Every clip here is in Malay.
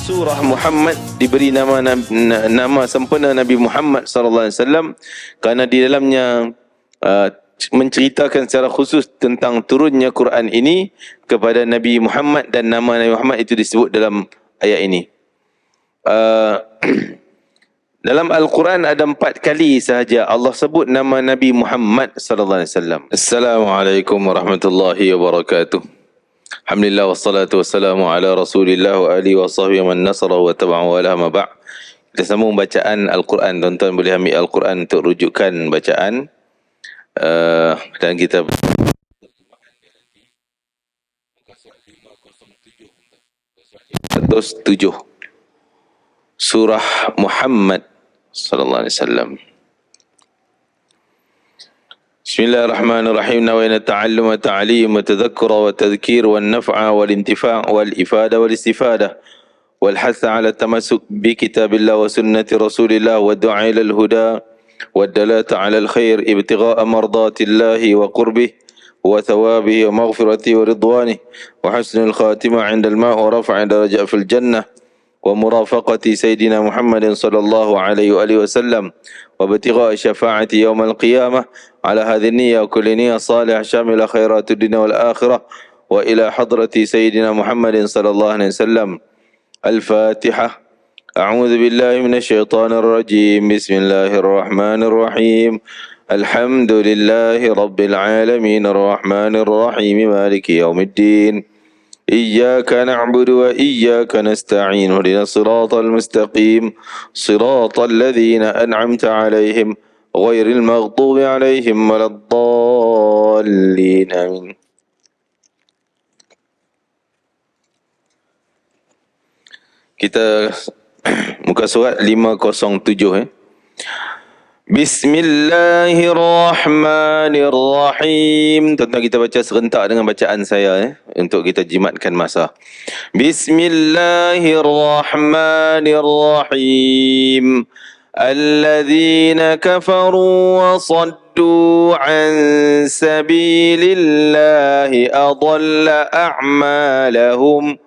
surah Muhammad diberi nama sempena Nabi Muhammad sallallahu alaihi wasallam kerana di dalamnya menceritakan secara khusus tentang turunnya Quran ini kepada Nabi Muhammad, dan nama Nabi Muhammad itu disebut dalam ayat ini. Dalam Al-Quran ada 4 kali sahaja Allah sebut nama Nabi Muhammad sallallahu alaihi wasallam. Assalamualaikum warahmatullahi wabarakatuh. Alhamdulillah wassalatu wassalamu ala Rasulillah wa alihi wa sahbihi man nasara wa tabi'a wa la ma ba'. Kita sambung bacaan Al-Quran. Tuan-tuan boleh ambil Al-Quran untuk rujukan bacaan. Dan kita 107 surah Muhammad sallallahu alaihi wasallam. Bismillahirrahmanirrahim. Nawaitu ta'allum wa ta'lim wa tadhakkur wa tadhkir wa an-naf'a wal intifa' wal ifada wal istifadah wal hath 'ala tamassuk bi kitabillah wa sunnati rasulillah wa du'a ila al-huda wa dalata 'ala al-khair ibtigha'a mardatillahi wa qurbih wa thawabihi wa maghfiratihi wa ridwanihi wa husnul khatimah 'inda al-ma' wa raf'a darajat fil jannah wa murafaqati sayyidina Muhammadin sallallahu alaihi wa alihi wasallam wa ibtigha'a syafa'ati yaumil qiyamah ala hadhihi niyyah wa kulli niyyah salihah syamila khairatid dunya wal akhirah wa ila hadrati sayyidina Muhammadin sallallahu alaihi wasallam. Al-Fatihah. A'udzu billahi minasy syaithanir rajim. Bismillahir rahmanir rahim. Alhamdulillahi rabbil alamin arrahmanir rahim maliki yaumiddin. إياك نعبد وإياك نستعين اهدنا الصراط المستقيم صراط الذين أنعمت عليهم غير المغضوب عليهم ولا الضالين آمين. Kita muka surat 507 Bismillahirrahmanirrahim. Tuan-tuan, kita baca serentak dengan bacaan saya untuk kita jimatkan masa. Bismillahirrahmanirrahim. Alladzina kafaru wa saddu an sabilillahi adalla a'malahum.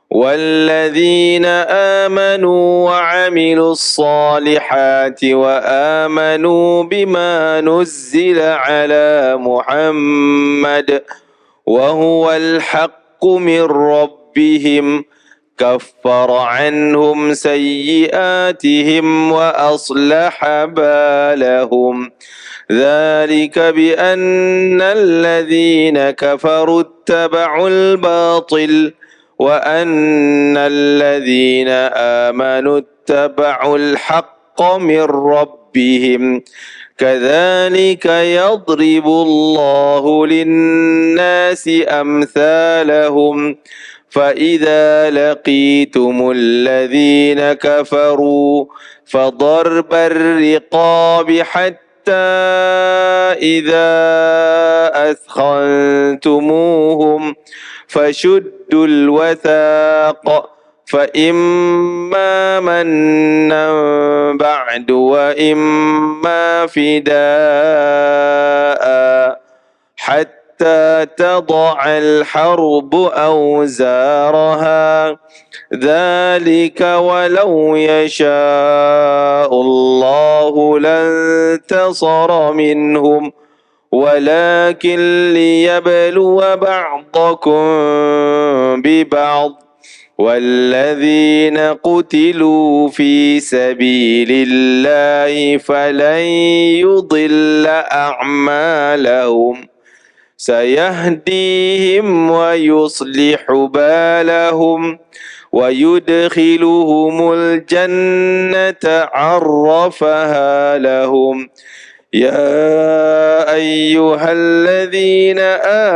والذين آمنوا وعملوا الصالحات وآمنوا بما نزل على محمد وهو الحق من ربهم كفر عنهم سيئاتهم وأصلح بالهم ذلك بأن الذين كفروا اتبعوا الباطل وأن الذين آمنوا اتبعوا الحق من ربهم كذلك يضرب الله للناس أمثالهم فإذا لقيتم الذين كفروا فضرب الرقاب حتى إذا أثخنتموهم فشدوا الوثاق فإما منا بعد وإما فداء حتى تضع الحرب أوزارها ذلك ولو يشاء الله لانتصر منهم ولكن ليبلو بعضكم ببعض والذين قتلوا في سبيل الله فلن يضل أعمالهم سيهديهم ويصلح بالهم ويدخلهم الجنة عرفها لهم يا أيها الذين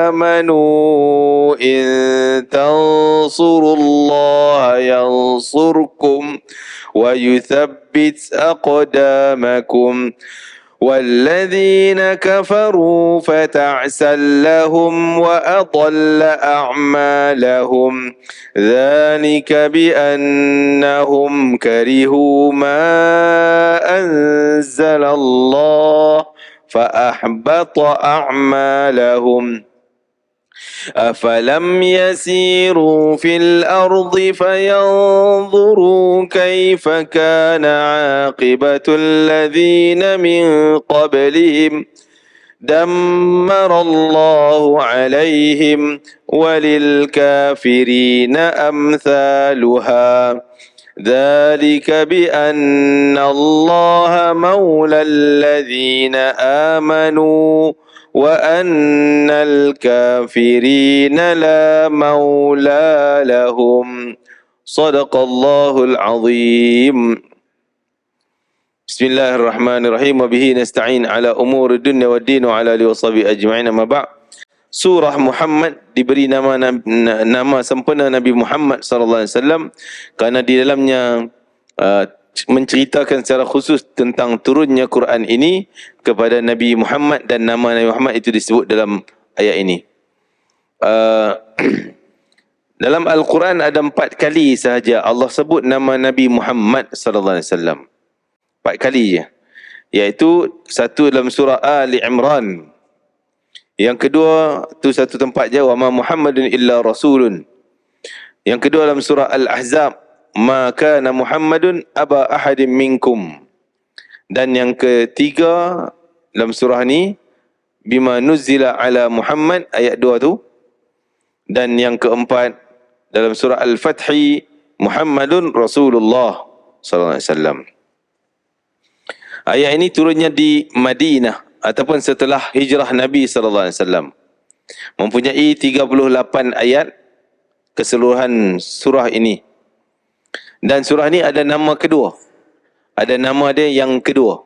آمنوا إن تنصروا الله ينصركم ويثبت أقدامكم والذين كفروا فتعسا لهم وأضل أعمالهم ذلك بأنهم كرهوا ما أنزل الله فأحبط أعمالهم أفلم يسيروا في الأرض فينظروا كيف كان عاقبة الذين من قبلهم دمر الله عليهم وللكافرين أمثالها ذلك بأن الله مولى الذين آمنوا وأن الكافرين لا مولى لهم صدق الله العظيم. Bismillahirrahmanirrahim. Wa bihi nasta'in ala umuri dunya waddin wa ala alihi washabihi ajma'in. Amma ba'd. Surah Muhammad diberi nama sempurna Nabi Muhammad sallallahu alaihi wasallam kerana di dalamnya menceritakan secara khusus tentang turunnya Quran ini kepada Nabi Muhammad, dan nama Nabi Muhammad itu disebut dalam ayat ini. Dalam Al-Quran ada 4 kali sahaja Allah sebut nama Nabi Muhammad sallallahu alaihi wasallam. 4 kali je. Iaitu satu dalam surah Ali Imran. Yang kedua tu satu tempat je, wa ma Muhammadun illa rasulun. Yang kedua dalam surah Al-Ahzab, ma kana Muhammadun aba ahadin minkum. Dan yang ketiga dalam surah ni, bima nuzila ala Muhammad, ayat 2 tu. Dan yang keempat dalam surah Al-Fathi, Muhammadun Rasulullah sallallahu alaihi wasallam. Ayat ini turunnya di Madinah ataupun setelah hijrah Nabi sallallahu alaihi wasallam. Mempunyai 38 ayat keseluruhan surah ini. Dan surah ini ada nama kedua. Ada nama dia yang kedua,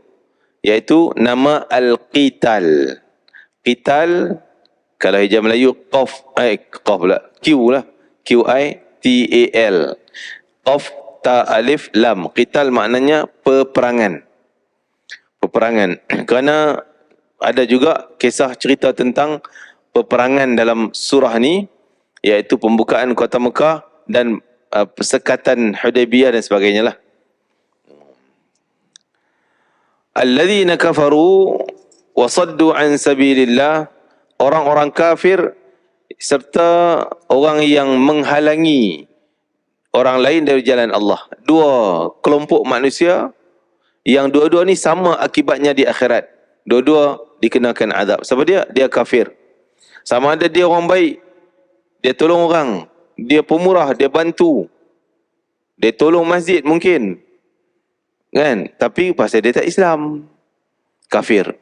iaitu nama Al-Qital. Qital kalau hijab Melayu qaf pula, Q lah, Qital. Qaf ta alif lam. Qital maknanya peperangan. Peperangan. Kerana ada juga kisah cerita tentang peperangan dalam surah ni, iaitu pembukaan kota Mekah dan persekatan Hudaybiyah dan sebagainya lah. Alladzina kafaru wa saddu an sabilillah, orang-orang kafir serta orang yang menghalangi orang lain dari jalan Allah. Dua kelompok manusia yang dua-dua ni sama akibatnya di akhirat. Dua-dua dikenakan azab. Sebab dia kafir. Sama ada dia orang baik, dia tolong orang, dia pemurah, dia bantu, dia tolong masjid mungkin, kan? Tapi pasal dia tak Islam, kafir.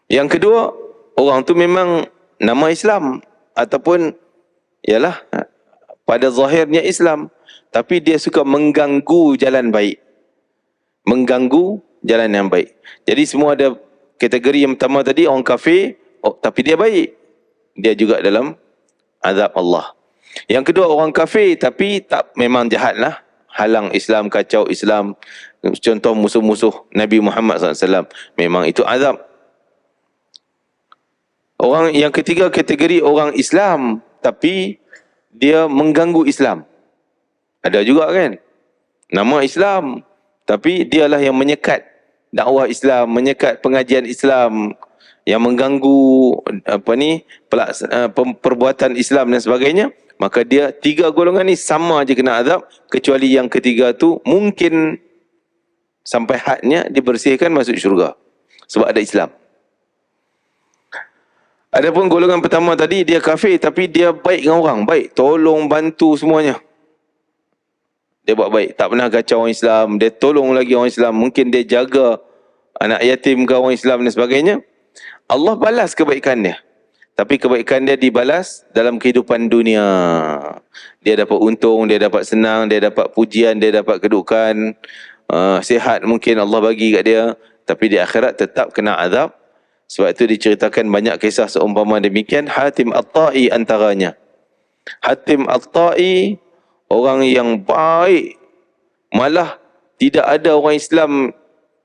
Yang kedua, orang tu memang nama Islam ataupun ialah pada zahirnya Islam, tapi dia suka mengganggu jalan baik. Mengganggu jalan yang baik. Jadi semua ada kategori yang pertama tadi, orang kafir, tapi dia baik. Dia juga dalam azab Allah. Yang kedua, orang kafir tapi tak, memang jahat lah. Halang Islam, kacau Islam. Contoh musuh-musuh Nabi Muhammad SAW. Memang itu azab. Orang yang ketiga, kategori orang Islam tapi dia mengganggu Islam. Ada juga kan? Nama Islam, tapi dialah yang menyekat dakwah Islam, menyekat pengajian Islam, yang mengganggu perbuatan Islam dan sebagainya. Maka dia, 3 golongan ni sama aja kena azab, kecuali yang ketiga tu mungkin sampai hadnya dibersihkan masuk syurga sebab ada Islam. Adapun golongan pertama tadi, dia kafir tapi dia baik dengan orang, baik, tolong bantu semuanya. Dia buat baik, tak pernah kacau orang Islam, dia tolong lagi orang Islam, mungkin dia jaga anak yatim ke orang Islam dan sebagainya. Allah balas kebaikan dia. Tapi kebaikan dia dibalas dalam kehidupan dunia. Dia dapat untung, dia dapat senang, dia dapat pujian, dia dapat kedudukan, sihat mungkin Allah bagi kat dia. Tapi di akhirat tetap kena azab. Sebab itu diceritakan banyak kisah seumpama demikian. Hatim At-Ta'i antaranya. Hatim At-Ta'i orang yang baik. Malah tidak ada orang Islam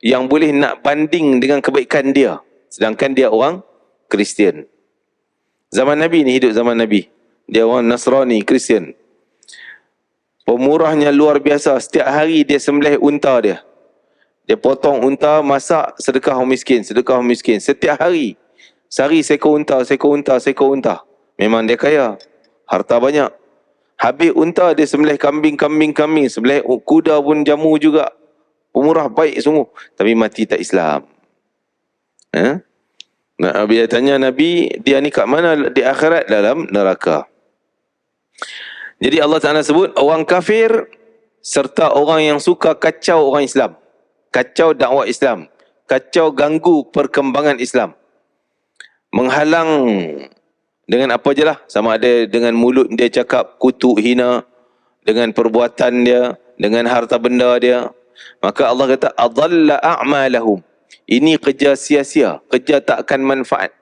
yang boleh nak banding dengan kebaikan dia. Sedangkan dia orang Kristian. Zaman Nabi ni, hidup zaman Nabi. Dia orang Nasrani, Kristian. Pemurahnya luar biasa. Setiap hari dia sembelih unta dia. Dia potong unta, masak, sedekah orang miskin, sedekah orang miskin. Setiap hari. Sehari seekor unta, seekor unta, seekor unta. Memang dia kaya, harta banyak. Habis unta dia sembelih kambing, sembelih kuda pun jamu juga. Umrah baik sungguh, tapi mati tak Islam. Bila tanya Nabi, dia ni kat mana di akhirat? Dalam neraka. Jadi Allah Ta'ala sebut orang kafir serta orang yang suka kacau orang Islam, kacau dakwah Islam, kacau ganggu perkembangan Islam, menghalang dengan apa je lah, sama ada dengan mulut dia cakap kutuk hina, dengan perbuatan dia, dengan harta benda dia, maka Allah kata adalla a'malahum, ini kerja sia-sia, kerja takkan manfaat.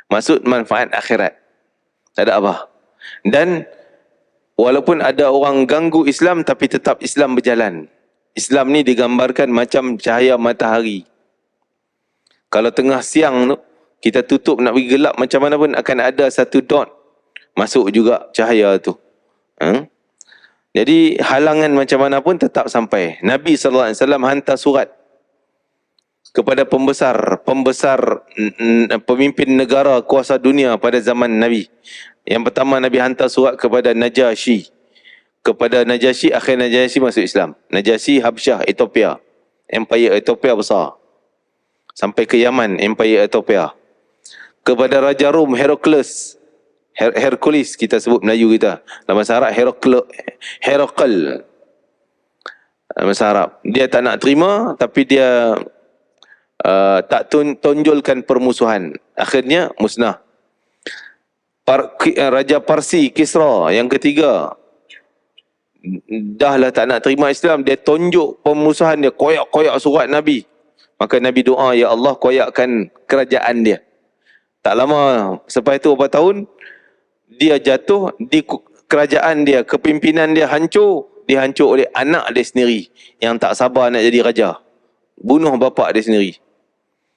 Maksud manfaat akhirat, tak ada apa. Dan walaupun ada orang ganggu Islam, tapi tetap Islam berjalan. Islam ni digambarkan macam cahaya matahari. Kalau tengah siang tu, kita tutup nak pergi gelap macam mana pun akan ada satu dot masuk juga cahaya tu. Jadi halangan macam mana pun tetap sampai. Nabi SAW hantar surat kepada pembesar pemimpin negara kuasa dunia pada zaman Nabi. Yang pertama Nabi hantar surat kepada Najasyi. Akhir Najasyi masuk Islam. Najasyi Habsyah, Ethiopia. Empire Ethiopia besar. Sampai ke Yaman, Empire Ethiopia. Kepada Raja Rom, Hercules kita sebut Melayu kita. Dalam bahasa Arab, Herakl. Dalam bahasa Arab. Dia tak nak terima, tapi dia tak tonjolkan permusuhan. Akhirnya musnah. Raja Parsi, Kisra yang ketiga, dahlah tak nak terima Islam, dia tunjuk permusuhan dia, koyak-koyak surat Nabi. Maka Nabi doa, ya Allah koyakkan kerajaan dia. Tak lama selepas itu, beberapa tahun, dia jatuh di kerajaan dia, kepimpinan dia hancur, dihancur oleh anak dia sendiri yang tak sabar nak jadi raja. Bunuh bapa dia sendiri.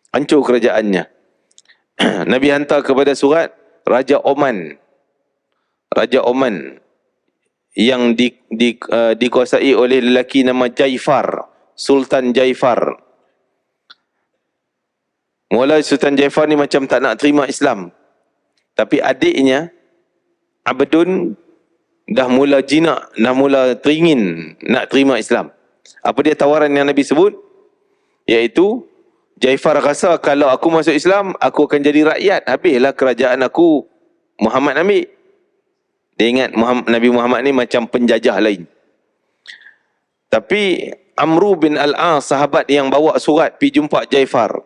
Hancur kerajaannya. Nabi hantar kepada surat Raja Oman. Raja Oman yang dikuasai oleh lelaki nama Jaifar, Sultan Jaifar. Mula Sultan Jaifar ni macam tak nak terima Islam. Tapi adiknya Abdun dah mula jinak, dah mula teringin nak terima Islam. Apa dia tawaran yang Nabi sebut? Iaitu Jaifar rasa kalau aku masuk Islam, aku akan jadi rakyat. Habislah kerajaan aku, Muhammad ambil. Dia ingat Nabi Muhammad ni macam penjajah lain. Tapi Amru bin Al-As, sahabat yang bawa surat pergi jumpa Jaifar,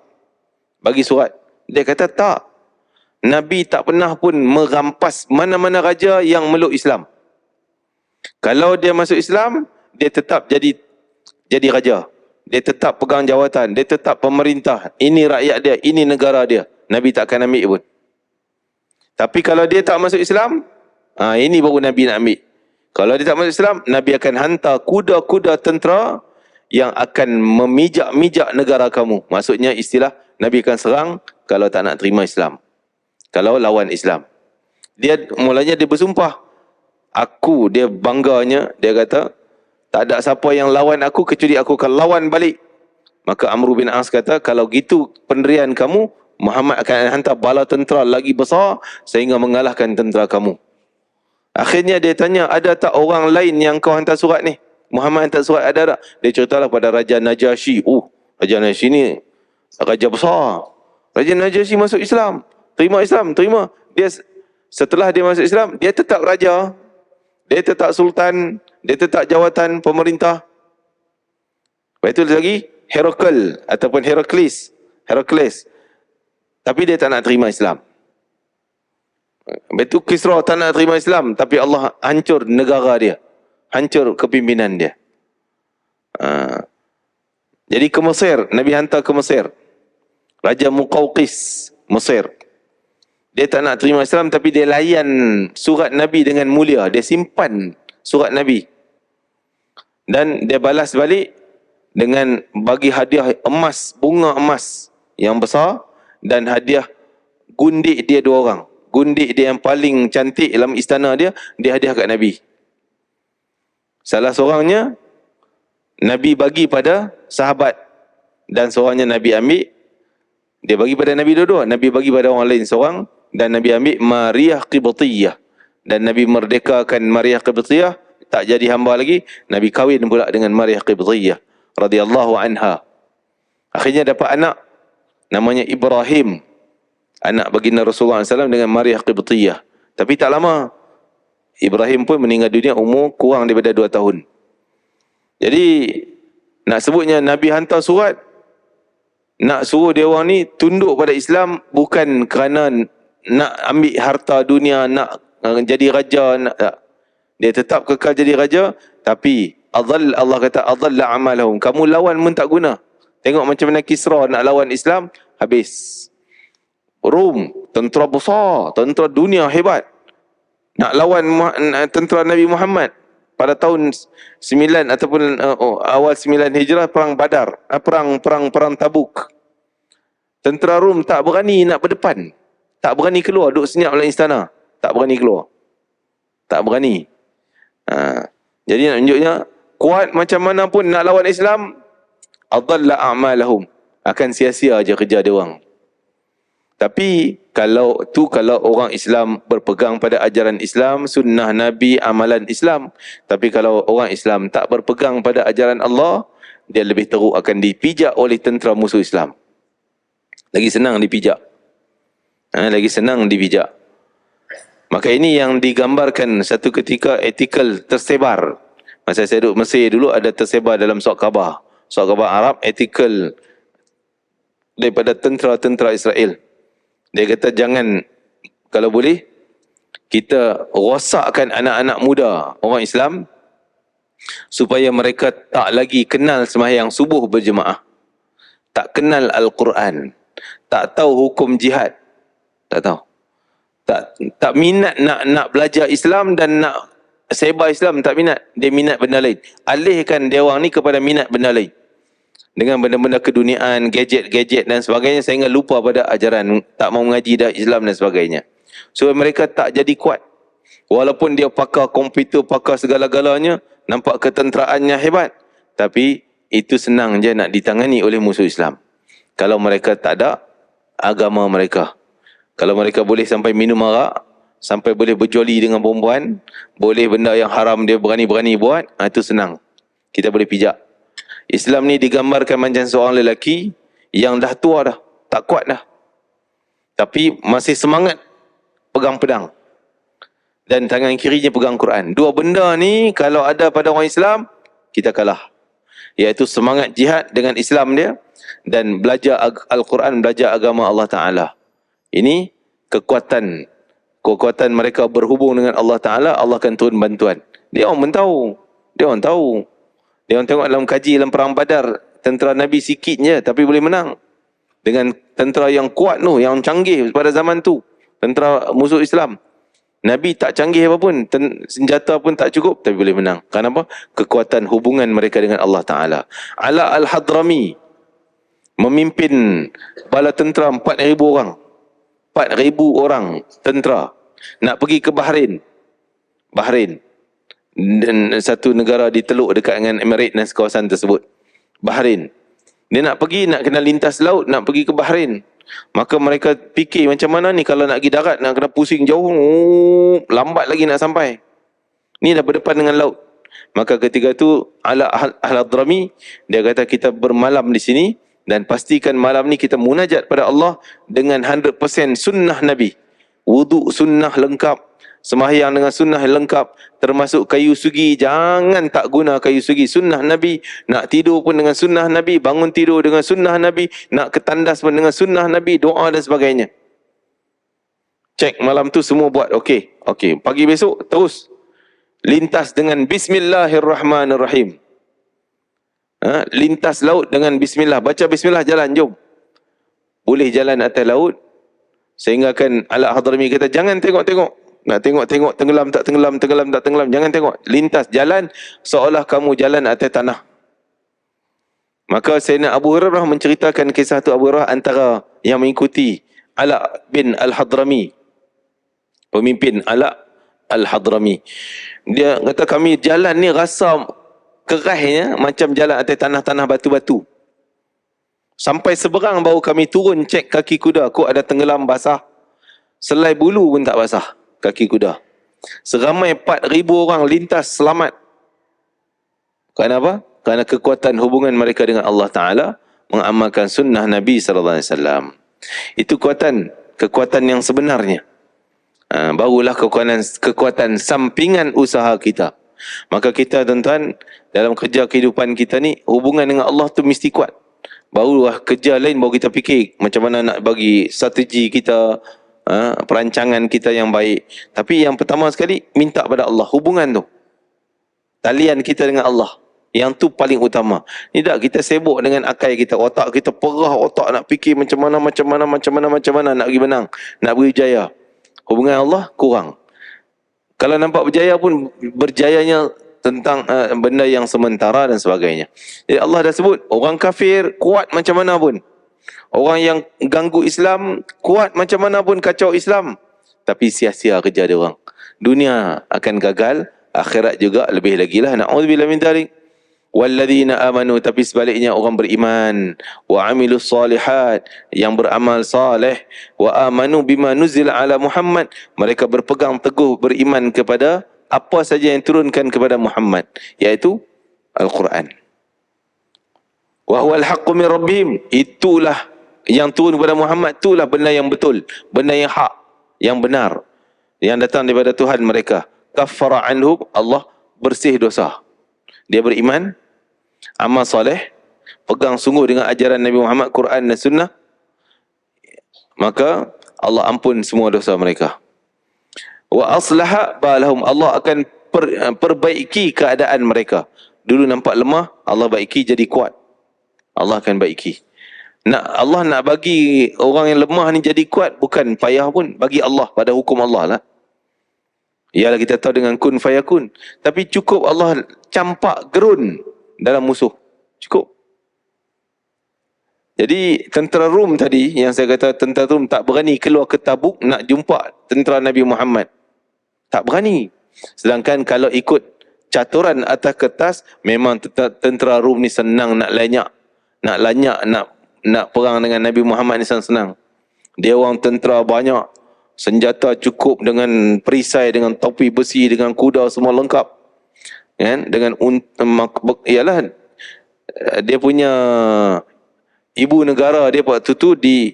bagi surat. Dia kata tak. Nabi tak pernah pun merampas mana-mana raja yang meluk Islam. Kalau dia masuk Islam, dia tetap jadi raja. Dia tetap pegang jawatan, dia tetap pemerintah. Ini rakyat dia, ini negara dia. Nabi tak akan ambil pun. Tapi kalau dia tak masuk Islam, ini baru Nabi nak ambil. Kalau dia tak masuk Islam, Nabi akan hantar kuda-kuda tentera yang akan memijak-mijak negara kamu. Maksudnya istilah Nabi akan serang kalau tak nak terima Islam. Kalau lawan Islam. Mulanya dia bersumpah. Dia bangganya, dia kata, tak ada siapa yang lawan aku kecuali aku akan lawan balik. Maka Amr bin As kata, kalau gitu pendirian kamu, Muhammad akan hantar bala tentera lagi besar sehingga mengalahkan tentera kamu. Akhirnya dia tanya, ada tak orang lain yang kau hantar surat ni? Muhammad hantar surat, ada tak? Dia ceritalah pada Raja Najasyi. Raja Najasyi ni raja besar. Raja Najasyi masuk Islam. Terima Islam, terima. Setelah dia masuk Islam, dia tetap raja. Dia tetap sultan. Dia tetap jawatan pemerintah. Lepas itu lagi Herakl ataupun Hercules. Tapi dia tak nak terima Islam. Lepas itu Kisra tak nak terima Islam, tapi Allah hancur negara dia. Hancur kepimpinan dia. Jadi ke Mesir, Nabi hantar ke Mesir. Raja Muqawqis, Mesir. Dia tak nak terima Islam, tapi dia layan surat Nabi dengan mulia. Dia simpan surat Nabi. Dan dia balas balik dengan bagi hadiah emas, bunga emas yang besar, dan hadiah gundik dia 2 orang. Gundik dia yang paling cantik dalam istana dia, dia hadiah kat Nabi. Salah seorangnya Nabi bagi pada sahabat, dan seorangnya Nabi ambil. Dia bagi pada Nabi dua-dua. Nabi bagi pada orang lain seorang, dan Nabi ambil Maria Qibtiyah, dan Nabi merdekakan Maria Qibtiyah, tak jadi hamba lagi, Nabi kahwin pula dengan Maria Qibtiyah radhiyallahu anha. Akhirnya dapat anak namanya Ibrahim, anak baginda Rasulullah SAW dengan Maria Qibtiyah. Tapi tak lama Ibrahim pun meninggal dunia umur kurang daripada 2 tahun. Jadi nak sebutnya Nabi hantar surat nak suruh dia orang ni tunduk pada Islam, bukan kerana nak ambil harta dunia, nak jadi raja, nak tak. Dia tetap kekal jadi raja, tapi Allah kata adalla amalahum, kamu lawan pun tak guna. Tengok macam mana Kisra nak lawan Islam, habis. Rom, tentera besar, tentera dunia hebat, nak lawan tentera Nabi Muhammad pada tahun 9 ataupun awal 9 Hijrah, perang Badar, perang Tabuk. Tentera Rom tak berani nak berdepan, tak berani keluar, duduk senyap dalam istana, tak berani keluar, tak berani. Jadi nak tunjuknya kuat macam mana pun nak lawan Islam, adalla a'malahum, akan sia-sia aja kerja dia orang. Tapi kalau orang Islam berpegang pada ajaran Islam, sunnah Nabi, amalan Islam. Tapi kalau orang Islam tak berpegang pada ajaran Allah, dia lebih teruk akan dipijak oleh tentera musuh Islam. Lagi senang dipijak. Lagi senang dipijak. Maka ini yang digambarkan satu ketika artikel tersebar. Masa saya duduk Mesir dulu, ada tersebar dalam surat khabar Arab, artikel daripada tentera Israel. Dia kata jangan, kalau boleh, kita rosakkan anak-anak muda orang Islam supaya mereka tak lagi kenal sembahyang subuh berjemaah, tak kenal Al-Quran, tak tahu hukum jihad, tak tahu, tak minat nak belajar Islam dan nak sebar Islam, tak minat. Dia minat benda lain. Alihkan dia orang ni kepada minat benda lain, dengan benda-benda keduniaan, gadget dan sebagainya, sehingga lupa pada ajaran, tak mau mengaji dah Islam dan sebagainya. So mereka tak jadi kuat. Walaupun dia pakar komputer, pakar segala-galanya, nampak ketenteraannya hebat, tapi itu senang je nak ditangani oleh musuh Islam. Kalau mereka tak ada agama mereka, kalau mereka boleh sampai minum arak, sampai boleh berjoli dengan perempuan, boleh benda yang haram dia berani-berani buat, itu senang, kita boleh pijak. Islam ni digambarkan macam seorang lelaki yang dah tua dah, tak kuat dah, tapi masih semangat pegang pedang, dan tangan kirinya pegang Quran. Dua benda ni kalau ada pada orang Islam, kita kalah. Iaitu semangat jihad dengan Islam dia, dan belajar Al-Quran, belajar agama Allah Ta'ala. Ini kekuatan mereka berhubung dengan Allah Ta'ala. Allah akan turun bantuan. Dia orang tahu. Dia orang tengok dalam kaji dalam perang Badar, tentera Nabi sikit je tapi boleh menang dengan tentera yang kuat tu, yang canggih pada zaman tu, tentera musuh Islam. Nabi tak canggih apa pun, senjata pun tak cukup, tapi boleh menang. Kenapa? Kekuatan hubungan mereka dengan Allah Ta'ala. Ala Al-Hadrami memimpin bala tentera 4,000 orang. 4,000 orang tentera nak pergi ke Bahrain, dan satu negara di teluk dekat dengan Emirates dan kawasan tersebut, Bahrain. Dia nak pergi, nak kena lintas laut, nak pergi ke Bahrain. Maka mereka fikir macam mana ni, kalau nak pergi darat nak kena pusing jauh, lambat lagi nak sampai. Ni dah berdepan dengan laut. Maka ketika tu Ala Al-Hadrami, dia kata kita bermalam di sini, dan pastikan malam ni kita munajat pada Allah dengan 100% sunnah Nabi. Wuduk sunnah lengkap, sembahyang dengan sunnah lengkap, termasuk kayu sugi, jangan tak guna kayu sugi. Sunnah Nabi, nak tidur pun dengan sunnah Nabi, bangun tidur dengan sunnah Nabi, nak ketandas pun dengan sunnah Nabi, doa dan sebagainya. Cek malam tu semua buat okey. Pagi besok terus lintas dengan Bismillahirrahmanirrahim. Lintas laut dengan Bismillah, baca Bismillah, jalan, jom. Boleh jalan atas laut, sehingga kan Ala Hadrami kata jangan tengok-tengok. Nak tengok tenggelam tak tenggelam, jangan tengok. Lintas, jalan seolah kamu jalan atas tanah. Maka Sayyidina Abu Hurairah menceritakan kisah tu. Abu Hurairah antara yang mengikuti Ala bin Al-Hadrami, pemimpin Ala Al-Hadrami. Dia kata kami jalan ni rasa kerasnya macam jalan atas tanah-tanah batu-batu. Sampai seberang baru kami turun cek kaki kuda, kok ada tenggelam basah. selai bulu pun tak basah kaki kuda. Seramai 4,000 orang lintas selamat. Kenapa? Kerana kekuatan hubungan mereka dengan Allah Ta'ala, mengamalkan sunnah Nabi SAW. Itu kekuatan yang sebenarnya. Barulah kekuatan sampingan usaha kita. Maka kita, tuan-tuan, dalam kerja kehidupan kita ni, hubungan dengan Allah tu mesti kuat. Barulah kerja lain baru kita fikir macam mana nak bagi strategi kita, perancangan kita yang baik. Tapi yang pertama sekali, minta pada Allah hubungan tu, talian kita dengan Allah. Yang tu paling utama. Tidak kita sibuk dengan akal kita, otak kita perah otak nak fikir macam mana nak pergi menang, nak berjaya. Hubungan Allah kurang. Kalau nampak berjaya pun berjayanya tentang benda yang sementara dan sebagainya. Jadi Allah dah sebut, orang kafir kuat macam mana pun, orang yang ganggu Islam kuat macam mana pun kacau Islam, tapi sia-sia kerja dia orang. Dunia akan gagal, akhirat juga lebih lagi lah. Na'udzubillah min dzalik. Walladzina amanu, tapi sebaliknya orang beriman, wa amilus solihat, yang beramal saleh, wa amanu bima nuzila ala Muhammad, mereka berpegang teguh beriman kepada apa saja yang turunkan kepada Muhammad, iaitu Al-Quran. Wa huwal haqqu min rabbihim, itulah yang turun kepada Muhammad, itulah benda yang betul, benda yang hak, yang benar, yang datang daripada Tuhan mereka. Kaffara anhum, Allah bersih dosa. Dia beriman, amal soleh, pegang sungguh dengan ajaran Nabi Muhammad, Quran dan Sunnah, maka Allah ampun semua dosa mereka. Wa aslaha balahum, Allah akan perbaiki keadaan mereka. Dulu nampak lemah, Allah baiki jadi kuat. Allah akan baiki. Allah nak bagi orang yang lemah ni jadi kuat, bukan payah pun, bagi Allah, pada hukum Allah lah. Ialah kita tahu dengan kun fayakun. Tapi cukup Allah campak gerun dalam musuh. Cukup. Jadi tentera Rom tadi, yang saya kata tentera Rom tak berani keluar ke Tabuk nak jumpa tentera Nabi Muhammad. Tak berani. Sedangkan kalau ikut caturan atas kertas, memang tentera Rom ni senang nak lanyak. Nak perang dengan Nabi Muhammad ni senang. Dia orang tentera banyak, senjata cukup, dengan perisai, dengan topi besi, dengan kuda semua lengkap, kan? Dengan ialah dia punya ibu negara dia waktu tu di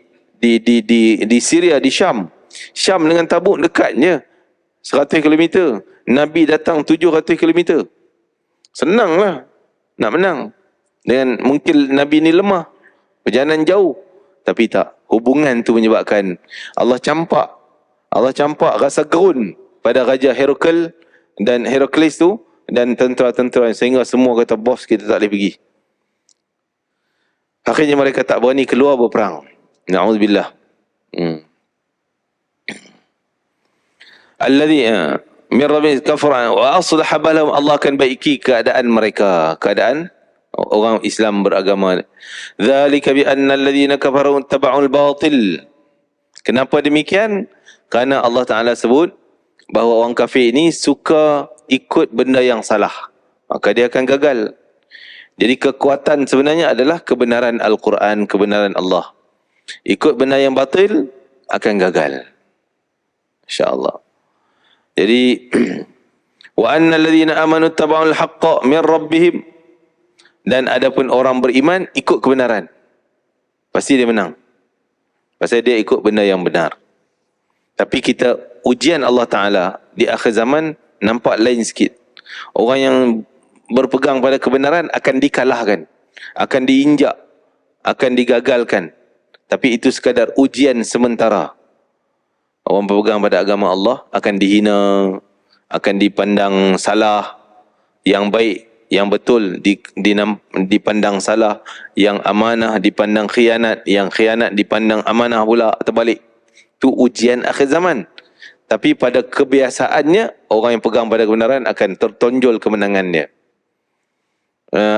Syria, di Syam. Syam dengan Tabuk dekatnya 100 km. Nabi datang 700 km. Senanglah nak menang. Dengan mungkin Nabi ni lemah, perjalanan jauh, tapi tak. Hubungan tu menyebabkan Allah campak rasa gerun pada Raja Herakles tu dan tentera-tentera, sehingga semua kata, bos, kita tak boleh pergi. Akhirnya mereka tak berani keluar berperang. Na'udzubillah. Alladhi min rabbi kafara wa aslaha balahum, Allah akan baiki keadaan mereka, keadaan orang Islam beragama. Dzalika bi anna alladhina kafaru taba'ul batil. Kenapa demikian? Kerana Allah Ta'ala sebut bahawa orang kafir ini suka ikut benda yang salah, maka dia akan gagal. Jadi kekuatan sebenarnya adalah kebenaran Al-Quran, kebenaran Allah. Ikut benda yang batil akan gagal, insya-Allah. Jadi wa annal ladzina amanu taba'ul haqqa min rabbihim, dan adapun orang beriman ikut kebenaran, pasti dia menang. Pasal dia ikut benda yang benar. Tapi kita, ujian Allah Ta'ala di akhir zaman nampak lain sikit. Orang yang berpegang pada kebenaran akan dikalahkan, akan diinjak, akan digagalkan. Tapi itu sekadar ujian sementara. Orang berpegang pada agama Allah akan dihina, akan dipandang salah. Yang baik, yang betul dipandang salah. Yang amanah dipandang khianat. Yang khianat dipandang amanah pula, terbalik. Itu ujian akhir zaman. Tapi pada kebiasaannya, orang yang pegang pada kebenaran akan tertonjol kemenangannya.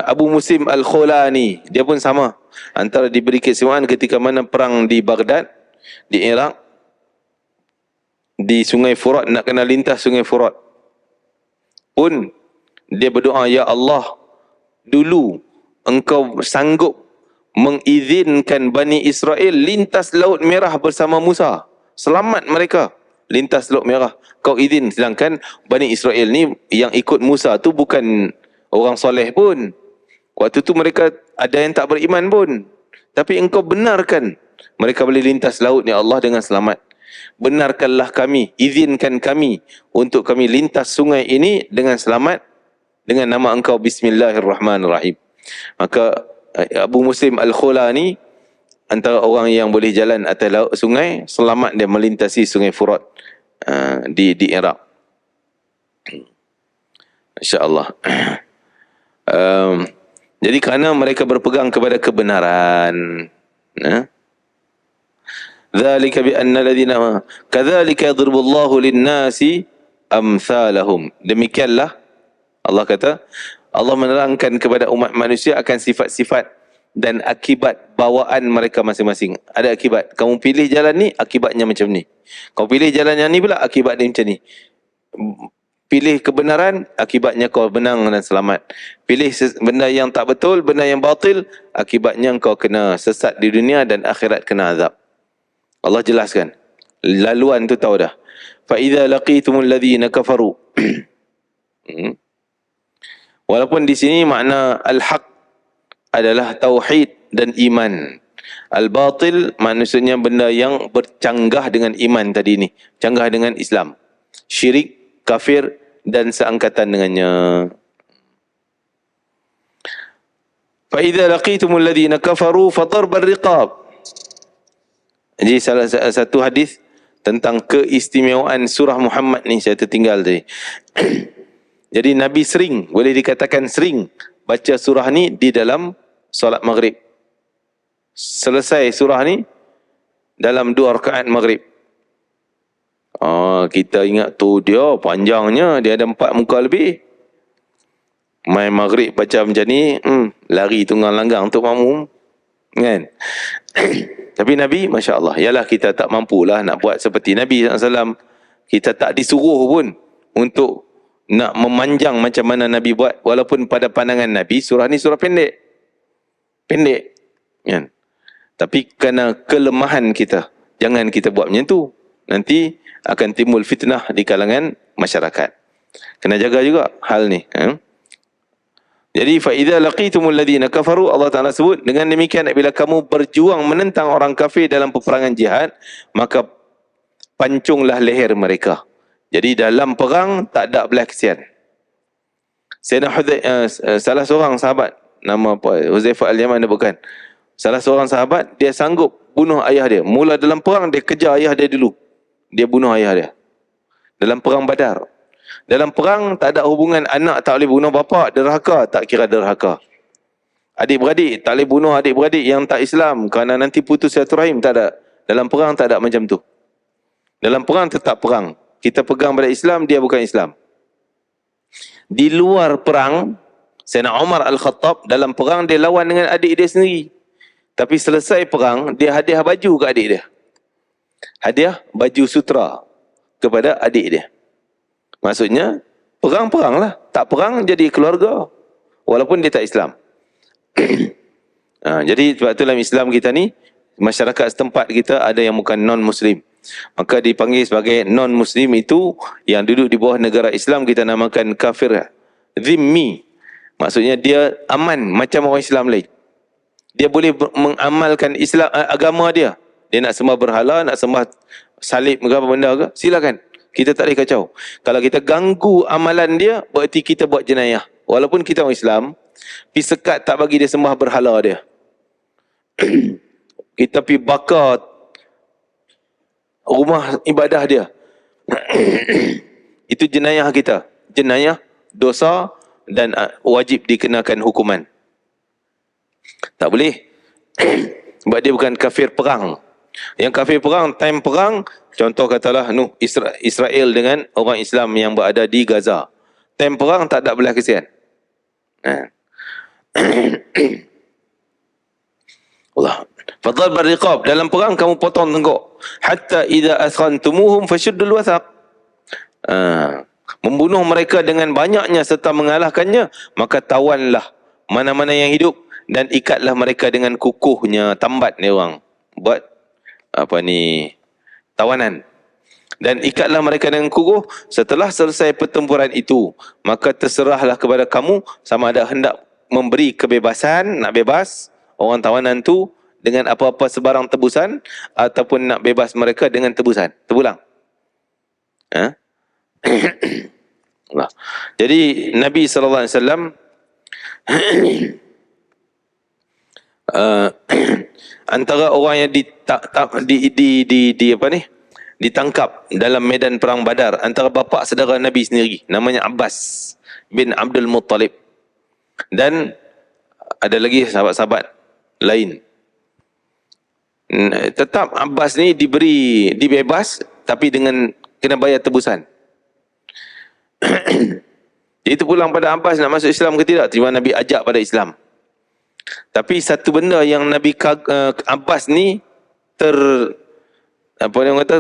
Abu Muslim Al-Khulani, dia pun sama. Antara diberi keistimewaan ketika mana perang di Baghdad, di Iraq, di Sungai Furat, nak kena lintas Sungai Furat, pun dia berdoa, ya Allah, dulu engkau sanggup mengizinkan Bani Israel lintas Laut Merah bersama Musa. selamat mereka lintas Laut Merah. Kau izin, sedangkan Bani Israel ni yang ikut Musa tu bukan orang soleh pun. Waktu tu mereka ada yang tak beriman pun. Tapi engkau benarkan mereka boleh lintas laut ni Allah dengan selamat. Benarkanlah kami, izinkan kami untuk kami lintas sungai ini dengan selamat dengan nama engkau, Bismillahirrahmanirrahim. Maka Abu Muslim Al-Khula ni antara orang yang boleh jalan atas laut sungai, selamat dia melintasi sungai Furat di Iraq. InsyaAllah. Jadi kerana mereka berpegang kepada kebenaran. Dzalika bi anna alladziina kadzalika yadribullahu lin-nasi amsalahum. Demikianlah Allah kata, Allah menerangkan kepada umat manusia akan sifat-sifat dan akibat bawaan mereka masing-masing. Ada akibat. Kamu pilih jalan ni, akibatnya macam ni. Kau pilih jalan yang ni pula, akibat dia macam ni. Pilih kebenaran, akibatnya kau menang dan selamat. Pilih benda yang tak betul, benda yang batil, akibatnya kau kena sesat di dunia dan akhirat kena azab. Allah jelaskan. Laluan tu tahu dah. Fa idza laqitumul ladzina kafaru. Walaupun di sini makna al-haq adalah tauhid dan iman. Al-batil maksudnya benda yang bercanggah dengan iman tadi ni, canggah dengan Islam. Syirik, kafir dan seangkatan dengannya. Fa idza laqitumul ladzina kafaru fadarbur riqab. Jadi salah satu hadis tentang keistimewaan surah Muhammad ni saya tertinggal tadi. Jadi Nabi sering, boleh dikatakan sering baca surah ni di dalam solat maghrib. Selesai surah ni dalam 2 rakaat maghrib. Kita ingat tu dia panjangnya, dia ada 4 muka lebih. Main maghrib baca macam ni, lari tunggang langgang untuk makmum. Kan? Tapi Nabi, Masya Allah, yalah kita tak mampulah nak buat seperti Nabi SAW. Kita tak disuruh pun untuk nak memanjang macam mana Nabi buat. Walaupun pada pandangan Nabi, surah ni surah pendek. Pendek. Kan? Tapi kerana kelemahan kita, jangan kita buat macam tu. Nanti akan timbul fitnah di kalangan masyarakat. Kena jaga juga hal ni. Jadi fa idza laqitumul ladzina kafaru, Allah Taala sebut dengan demikian, bila kamu berjuang menentang orang kafir dalam peperangan jihad, maka pancunglah leher mereka. Jadi dalam perang tak ada belah kesian. Salah seorang sahabat, nama apa? Huzaifah Al-Yaman dia bukan. Salah seorang sahabat, dia sanggup bunuh ayah dia. Mula dalam perang dia kejar ayah dia dulu. Dia bunuh ayah dia. Dalam perang Badar. Dalam perang tak ada hubungan anak tak boleh bunuh bapa, derhaka tak kira derhaka. Adik-beradik tak boleh bunuh adik-beradik yang tak Islam kerana nanti putus silaturahim, tak ada. Dalam perang tak ada macam tu. Dalam perang tetap perang. Kita pegang pada Islam, dia bukan Islam. Di luar perang, Sayyidina Umar Al-Khattab dalam perang dia lawan dengan adik dia sendiri. Tapi selesai perang, dia hadiah baju ke adik dia. Hadiah baju sutra kepada adik dia. Maksudnya, perang-perang lah. Tak perang jadi keluarga. Walaupun dia tak Islam. Jadi sebab tu dalam Islam kita ni, masyarakat setempat kita ada yang bukan non-Muslim. Maka dipanggil sebagai non-Muslim itu yang duduk di bawah negara Islam, kita namakan kafir zimmi. Maksudnya dia aman macam orang Islam lain. Dia boleh mengamalkan Islam, agama dia. Dia nak sembah berhala, nak sembah salib ke apa benda ke, silakan. Kita tak boleh kacau. Kalau kita ganggu amalan dia, berarti kita buat jenayah. Walaupun kita orang Islam, pergi sekat tak bagi dia sembah berhala dia. Kita pergi bakar rumah ibadah dia. Itu jenayah kita. Jenayah, dosa dan wajib dikenakan hukuman. Tak boleh. Sebab dia bukan kafir perang. Yang kafir perang, time perang, contoh katalah Israel dengan orang Islam yang berada di Gaza. Time perang tak ada belah kesian. Allah. Fadhal bariqab, dalam perang kamu potong tenggok. Hatta idza askhantumuhum fashuddul wathaq. Membunuh mereka dengan banyaknya serta mengalahkannya, maka tawanlah mana-mana yang hidup dan ikatlah mereka dengan kukuhnya. Tambat ni orang buat apa ni, tawanan. Dan ikatlah mereka dengan kukuh. Setelah selesai pertempuran itu, maka terserahlah kepada kamu sama ada hendak memberi kebebasan, nak bebas orang tawanan tu dengan apa-apa sebarang tebusan, ataupun nak bebas mereka dengan tebusan, terpulang. Ha? Jadi Nabi SAW antara orang yang ditangkap dalam medan perang Badar, antara bapa saudara Nabi sendiri, namanya Abbas bin Abdul Muttalib, dan ada lagi sahabat-sahabat lain. Tetap Abbas ni dibebas, tapi dengan kena bayar tebusan. Itu pulang pada Abbas nak masuk Islam ke tidak, terima Nabi ajak pada Islam. Tapi satu benda yang Nabi Abbas ni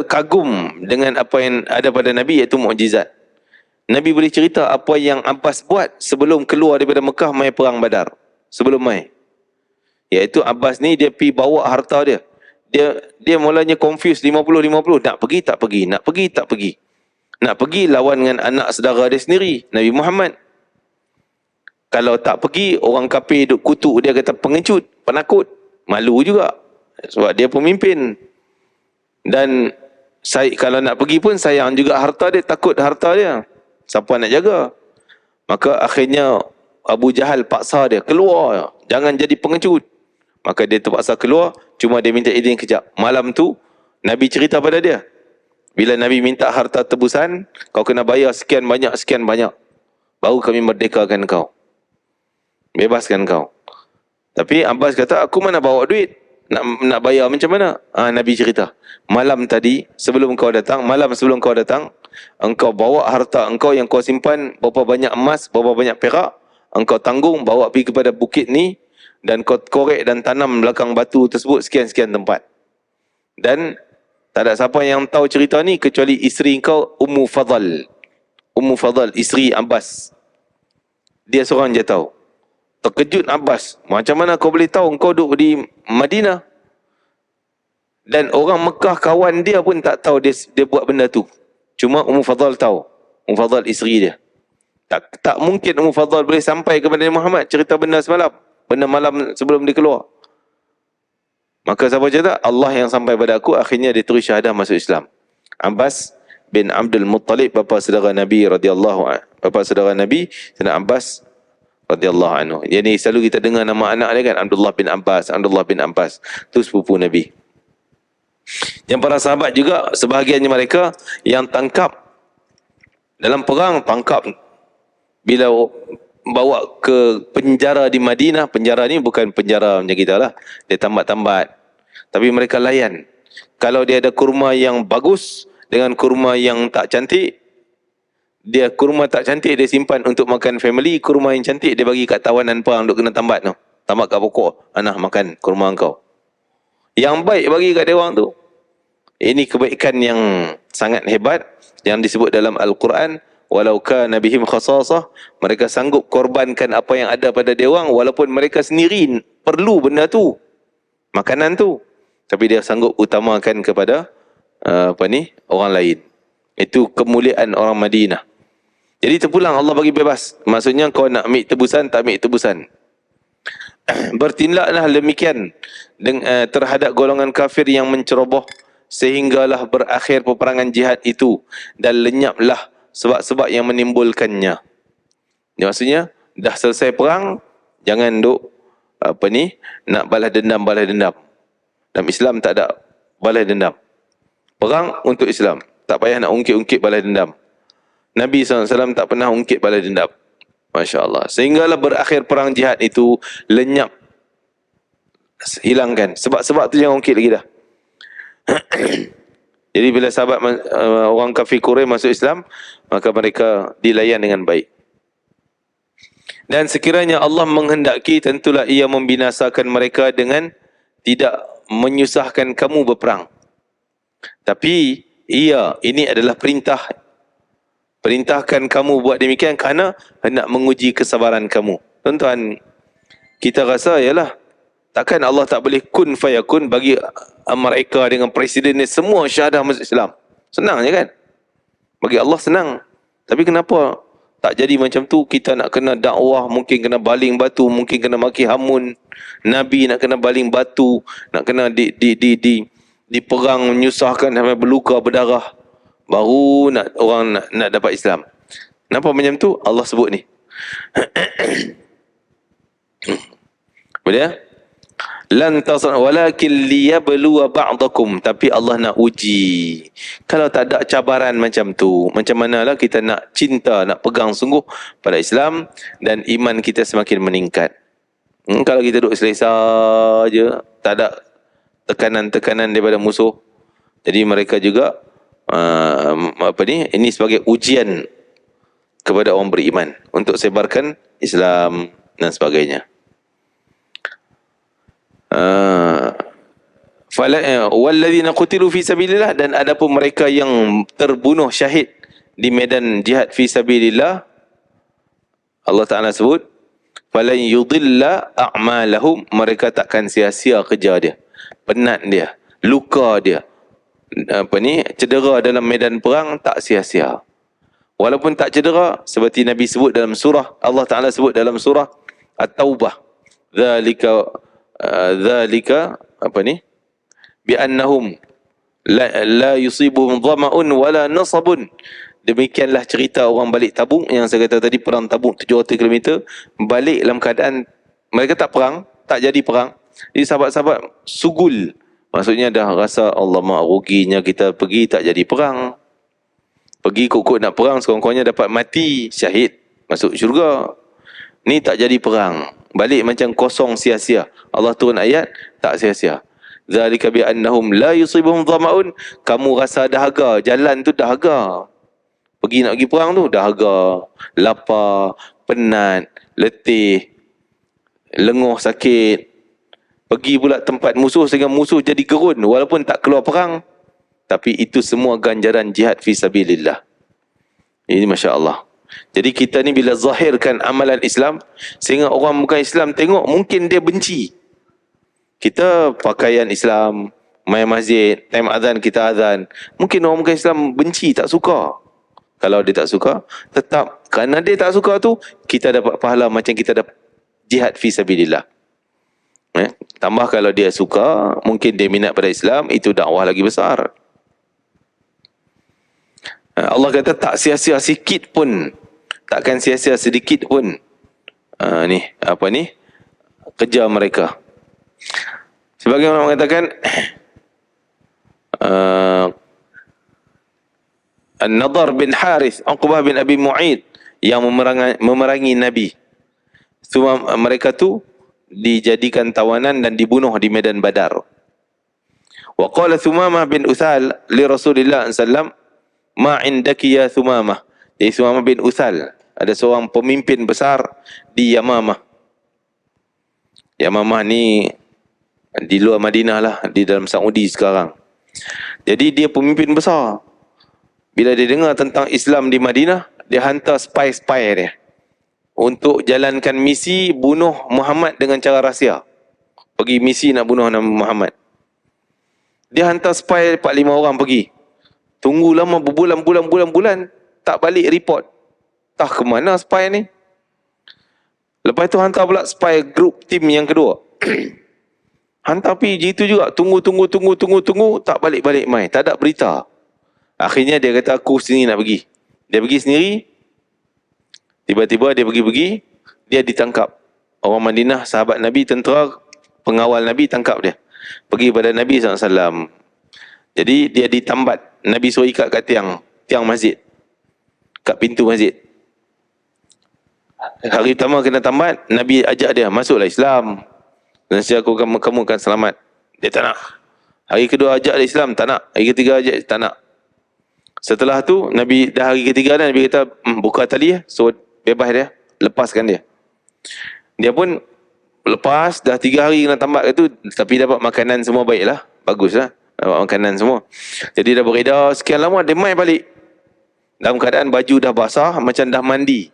kagum dengan apa yang ada pada Nabi, iaitu mukjizat. Nabi boleh cerita apa yang Abbas buat sebelum keluar daripada Mekah mai perang Badar. Sebelum mai, iaitu Abbas ni dia pergi bawa harta dia. Dia mulanya confused 50-50, nak pergi tak pergi, nak pergi tak pergi. Nak pergi lawan dengan anak saudara dia sendiri, Nabi Muhammad. Kalau tak pergi, orang kafir duk kutuk dia, kata pengecut, penakut. Malu juga sebab dia pemimpin. Dan kalau nak pergi pun sayang juga harta dia, takut harta dia, siapa nak jaga. Maka akhirnya Abu Jahal paksa dia keluar, jangan jadi pengecut. Maka dia terpaksa keluar, cuma dia minta izin kejap. Malam tu Nabi cerita pada dia, bila Nabi minta harta tebusan, kau kena bayar sekian banyak, baru kami merdekakan kau, bebaskan kau. Tapi Abbas kata, aku mana bawa duit, nak bayar macam mana? Nabi cerita, malam sebelum kau datang, engkau bawa harta engkau yang kau simpan, berapa banyak emas, berapa banyak perak, engkau tanggung, bawa pergi kepada bukit ni, dan kau korek dan tanam belakang batu tersebut sekian-sekian tempat. Dan tak ada siapa yang tahu cerita ni kecuali isteri engkau, Ummu Fadl, isteri Abbas. Dia seorang je tahu. Terkejut Abbas, macam mana kau boleh tahu, engkau duduk di Madinah? Dan orang Mekah kawan dia pun tak tahu dia buat benda tu. Cuma Ummu Fadl tahu. Ummu Fadl isteri dia. Tak mungkin Ummu Fadl boleh sampai kepada Muhammad cerita benda semalam, benda malam sebelum dia keluar. Maka siapa cerita? Allah yang sampai pada aku. Akhirnya dia terus syahadah masuk Islam. Abbas bin Abdul Muttalib, bapa saudara Nabi radhiyallahu anhu. Bapa saudara Nabi, Sayyidina Abbas radhiyallahu anhu. Jadi selalu kita dengar nama anak dia kan, Abdullah bin Abbas. Itu sepupu Nabi. Yang para sahabat juga, sebahagiannya mereka yang tangkap dalam perang, bila bawa ke penjara di Madinah. Penjara ni bukan penjara macam kita lah, dia tambat-tambat, tapi mereka layan. Kalau dia ada kurma yang bagus dengan kurma yang tak cantik, kurma tak cantik dia simpan untuk makan family, kurma yang cantik dia bagi kat tawanan perang duk kena tambat tu. Tambat kat pokok, makan kurma kau. Yang baik bagi kat dia orang tu. Ini kebaikan yang sangat hebat yang disebut dalam Al-Quran, walau kana bihim khasasah, mereka sanggup korbankan apa yang ada pada dia orang, walaupun mereka sendiri perlu benda tu, makanan tu, tapi dia sanggup utamakan kepada orang lain. Itu kemuliaan orang Madinah. Jadi terpulang Allah bagi bebas. Maksudnya kau nak ambil tebusan, tak ambil tebusan. Bertindaklah demikian terhadap golongan kafir yang menceroboh, sehinggalah berakhir peperangan jihad itu, dan lenyaplah sebab-sebab yang menimbulkannya. Maksudnya dah selesai perang, jangan duk nak balas dendam. Dalam Islam tak ada balas dendam. Perang untuk Islam, tak payah nak ungkit-ungkit balas dendam. Nabi SAW tak pernah ungkit balas dendam. Masya Allah. Sehinggalah berakhir perang jihad itu, lenyap, hilangkan. Sebab-sebab tu jangan ungkit lagi dah. Jadi bila sahabat orang kafir Quraisy masuk Islam, maka mereka dilayan dengan baik. Dan sekiranya Allah menghendaki, tentulah ia membinasakan mereka dengan tidak menyusahkan kamu berperang. Tapi ini adalah perintah. Perintahkan kamu buat demikian kerana hendak menguji kesabaran kamu. Tuan-tuan, kita rasa ialah Takkan Allah tak boleh kun fayakun bagi mereka dengan presiden ni semua syahadah masuk Islam? Senang je kan? Bagi Allah senang. Tapi kenapa tak jadi macam tu? Kita nak kena dakwah, mungkin kena baling batu, mungkin kena maki hamun. Nabi nak kena baling batu, nak kena diperang, menyusahkan sampai berluka, berdarah. Baru orang nak dapat Islam. Kenapa macam tu? Allah sebut ni. Boleh? Lan tasar walakin liyabluwa ba'dakum, tapi Allah nak uji. Kalau tak ada cabaran macam tu, macam manalah kita nak cinta, nak pegang sungguh pada Islam dan iman kita semakin meningkat. Kalau kita duduk selesa je, tak ada tekanan-tekanan daripada musuh. Jadi mereka juga ini sebagai ujian kepada orang beriman untuk sebarkan Islam dan sebagainya. Walladzina qutilu fi sabilillah, dan adapun mereka yang terbunuh syahid di medan jihad fi sabilillah, Allah Taala sebut falan yudilla a'malahum, mereka takkan sia-sia kerja dia, penat dia, luka dia, cedera dalam medan perang tak sia-sia. Walaupun tak cedera, seperti Nabi sebut dalam surah, Allah Taala sebut dalam surah At-Taubah, dzalika biannahum la yusibuhum dhama'un wala nasabun. Demikianlah cerita orang balik Tabuk, yang saya kata tadi, perang Tabuk 700 km, balik dalam keadaan mereka tak perang, tak jadi perang. Jadi sahabat-sahabat sugul, maksudnya dah rasa Allah mak ruginya kita pergi tak jadi perang, pergi kok nak perang, sekurang-kurangnya dapat mati syahid masuk syurga. Ni tak jadi perang, balik macam kosong, sia-sia. Allah turun ayat, tak sia-sia. Zalika bi annahum la yusibuhum dhama'un, kamu rasa dahaga, jalan tu dahaga. Pergi nak pergi perang tu dahaga, lapar, penat, letih, lenguh sakit. Pergi pula tempat musuh sehingga musuh jadi gerun walaupun tak keluar perang. Tapi itu semua ganjaran jihad fi sabilillah. Ini masya-Allah. Jadi kita ni bila zahirkan amalan Islam, sehingga orang bukan Islam tengok, mungkin dia benci. Kita pakaian Islam, main masjid, time azan kita azan. Mungkin orang bukan Islam benci, tak suka. Kalau dia tak suka, tetap kerana dia tak suka tu, kita dapat pahala macam kita dapat jihad fi sabilillah. Tambah kalau dia suka, mungkin dia minat pada Islam, itu dakwah lagi besar. Allah kata tak sia-sia sikit pun, takkan sia-sia sedikit pun kerja mereka. Sebagaimana mengatakan An-Nadhr bin Harith, Uqbah bin Abi Mu'id yang memerangi Nabi. Semua mereka tu dijadikan tawanan dan dibunuh di medan Badar. Wa qala Thumamah bin Uthal li Rasulillah sallallahu ma indaki ya Thumamah. Jadi Thumamah bin Uthal ada seorang pemimpin besar di Yamamah. Yamamah ni di luar Madinah lah, di dalam Saudi sekarang. Jadi dia pemimpin besar. Bila dia dengar tentang Islam di Madinah, dia hantar spy-spy dia untuk jalankan misi bunuh Muhammad dengan cara rahsia. Pergi misi nak bunuh Nabi Muhammad. Dia hantar spy 4-5 orang pergi. Tunggu lama berbulan-bulan, tak balik report. Tak ke mana spy ni? Lepas tu hantar pula spy group tim yang kedua. Hantar pergi itu juga, tunggu, tak balik-balik mai, tak ada berita. Akhirnya dia kata, aku sini nak pergi. Dia pergi sendiri. Tiba-tiba dia pergi, dia ditangkap. Orang Madinah, sahabat Nabi, tentera, pengawal Nabi tangkap dia. Pergi pada Nabi SAW. Jadi dia ditambat. Nabi suruh ikat kat tiang masjid. Kat pintu masjid. Hari pertama kena tambat, Nabi ajak dia, masuklah Islam. Dan kamu akan selamat. Dia tak nak. Hari kedua ajak dia Islam, tak nak. Hari ketiga ajak, tak nak. Setelah tu, Nabi dah hari ketiga dah, Nabi kata, buka tali, so bebas dia, lepaskan dia. Dia pun lepas, dah 3 hari kena tambat itu, tapi dapat makanan semua baiklah, baguslah, dapat makanan semua. Jadi dah beredar sekian lama, dia mai balik. Dalam keadaan baju dah basah, macam dah mandi.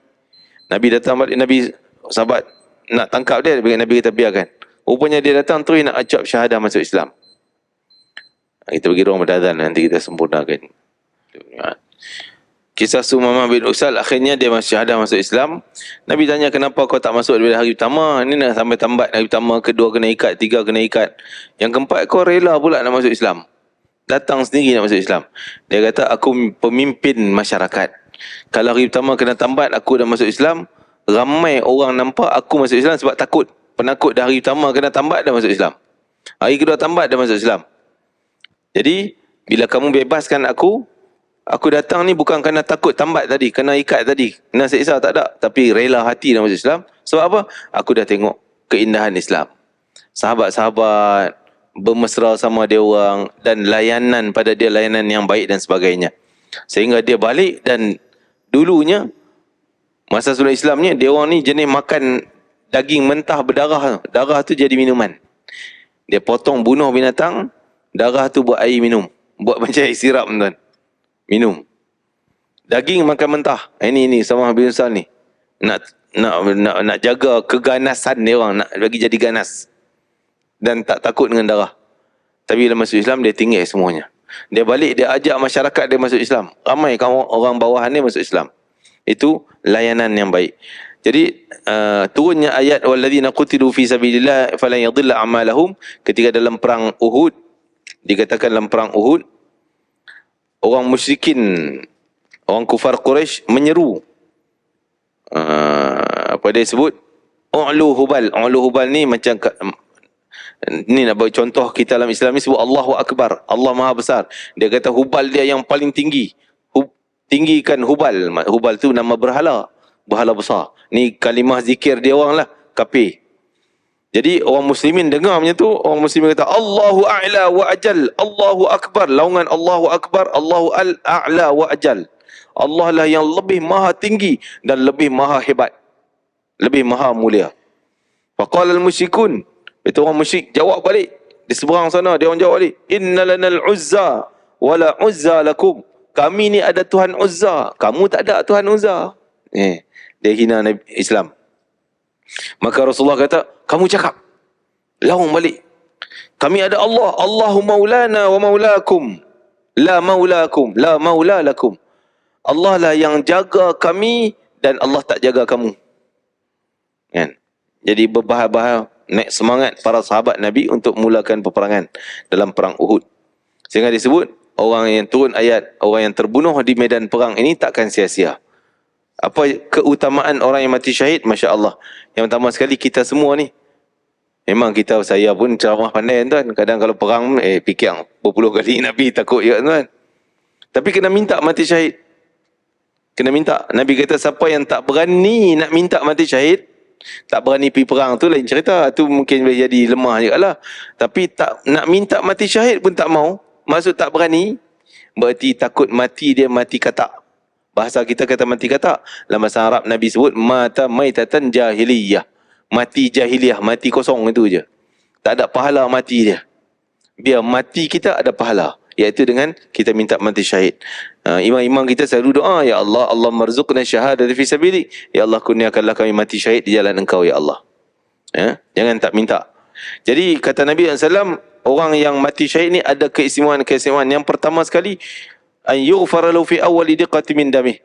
Nabi datang balik, Nabi sahabat nak tangkap dia, Nabi kata biarkan. Rupanya dia datang terus nak ucap syahadah masuk Islam. Kita bagi ruang berdazan, nanti kita sempurnakan. Kisah Sumamah bin Usal, akhirnya dia masuk syahadah masuk Islam. Nabi tanya, kenapa kau tak masuk daripada hari pertama? Ini nak sampai tambat hari pertama, kedua kena ikat, tiga kena ikat. Yang keempat kau rela pula nak masuk Islam. Datang sendiri nak masuk Islam. Dia kata, aku pemimpin masyarakat. Kalau hari pertama kena tambat, aku dah masuk Islam, ramai orang nampak aku masuk Islam sebab takut. Penakut dah hari pertama kena tambat, dah masuk Islam. Hari kedua tambat, dah masuk Islam. Jadi, bila kamu bebaskan aku datang ni bukan kerana takut tambat tadi, kena ikat tadi, kena siksa, tak ada. Tapi rela hati dah masuk Islam. Sebab apa? Aku dah tengok keindahan Islam. Sahabat-sahabat bermesra sama dia orang, dan layanan pada dia, layanan yang baik dan sebagainya. Sehingga dia balik, dan dulunya, masa sebelum Islamnya, dia orang ni jenis makan daging mentah berdarah. Darah tu jadi minuman. Dia potong, bunuh binatang, darah tu buat air minum. Buat macam air sirap, tuan. Minum. Daging makan mentah. Ini sama bin Usal ni. Nak jaga keganasan dia orang, nak bagi jadi ganas. Dan tak takut dengan darah. Tapi bila masuk Islam, dia tinggal semuanya. Dia balik, dia ajak masyarakat dia masuk Islam. Ramai orang bawahan dia masuk Islam. Itu layanan yang baik. Jadi turunnya ayat walladzina qutilu fi sabilillah falan yadhilla a'malahum, ketika dalam perang Uhud, dikatakan dalam perang Uhud, orang musyrikin, orang kufar Quraisy menyeru, apa dia sebut, U'lu Hubal. U'lu Hubal ni macam, ni nak bagi contoh kita dalam Islam ni sebut Allahu Akbar, Allah Maha Besar. Dia kata Hubal dia yang paling tinggi. Tinggikan Hubal. Hubal tu nama berhala, berhala besar. Ni kalimah zikir dia orang lah, kafir. Jadi orang muslimin dengar macam tu, orang muslimin kata Allahu A'la wa Ajal, Allahu Akbar, laungan Allahu Akbar, Allahu A'la wa Ajal. Allah lah yang lebih maha tinggi dan lebih maha hebat, lebih maha mulia. Faqala al-musyrikun, itu orang musyrik jawab balik di seberang sana, dia orang jawab balik, inna lanal uzza wala uzza lakum, kami ni ada Tuhan Uzza, kamu tak ada Tuhan Uzza. Dia hina Nabi Islam. Maka Rasulullah kata, kamu cakap, laung balik, kami ada Allah, Allahu maulana wa maulakum, la maulakum, la maula lakum. Allah lah yang jaga kami dan Allah tak jaga kamu. Kan? Jadi berbahaya-bahaya, naik semangat para sahabat Nabi untuk mulakan peperangan dalam perang Uhud. Sehingga disebut, orang yang turun ayat, orang yang terbunuh di medan perang ini takkan sia-sia. Apa keutamaan orang yang mati syahid? Masya Allah. Yang pertama sekali, kita semua ni, memang saya pun ceramah pandai tuan. Kadang kalau perang, fikir berpuluh kali Nabi takut ya tuan. Tapi kena minta mati syahid. Kena minta. Nabi kata siapa yang tak berani nak minta mati syahid, tak berani pergi perang, tu lain cerita. Tu mungkin boleh jadi lemah juga lah. Tapi tak nak minta mati syahid pun tak mau, maksud tak berani, berarti takut mati dia mati katak. Bahasa kita kata mati katak. Dalam bahasa Arab Nabi sebut mata maitatan jahiliyah. Mati jahiliyah, mati kosong itu je. Tak ada pahala mati dia. Biar mati kita ada pahala, iaitu dengan kita minta mati syahid. Imam-imam kita selalu doa, ya Allah, Allah marzuqna syahadati fi sabilik. Ya Allah, kurniakanlah kami mati syahid di jalan Engkau ya Allah. Jangan tak minta. Jadi kata Nabi SAW, orang yang mati syahid ni ada keistimewaan-keistimewaan. Yang pertama sekali, an yughfara lahu fi awwali diqati min damih.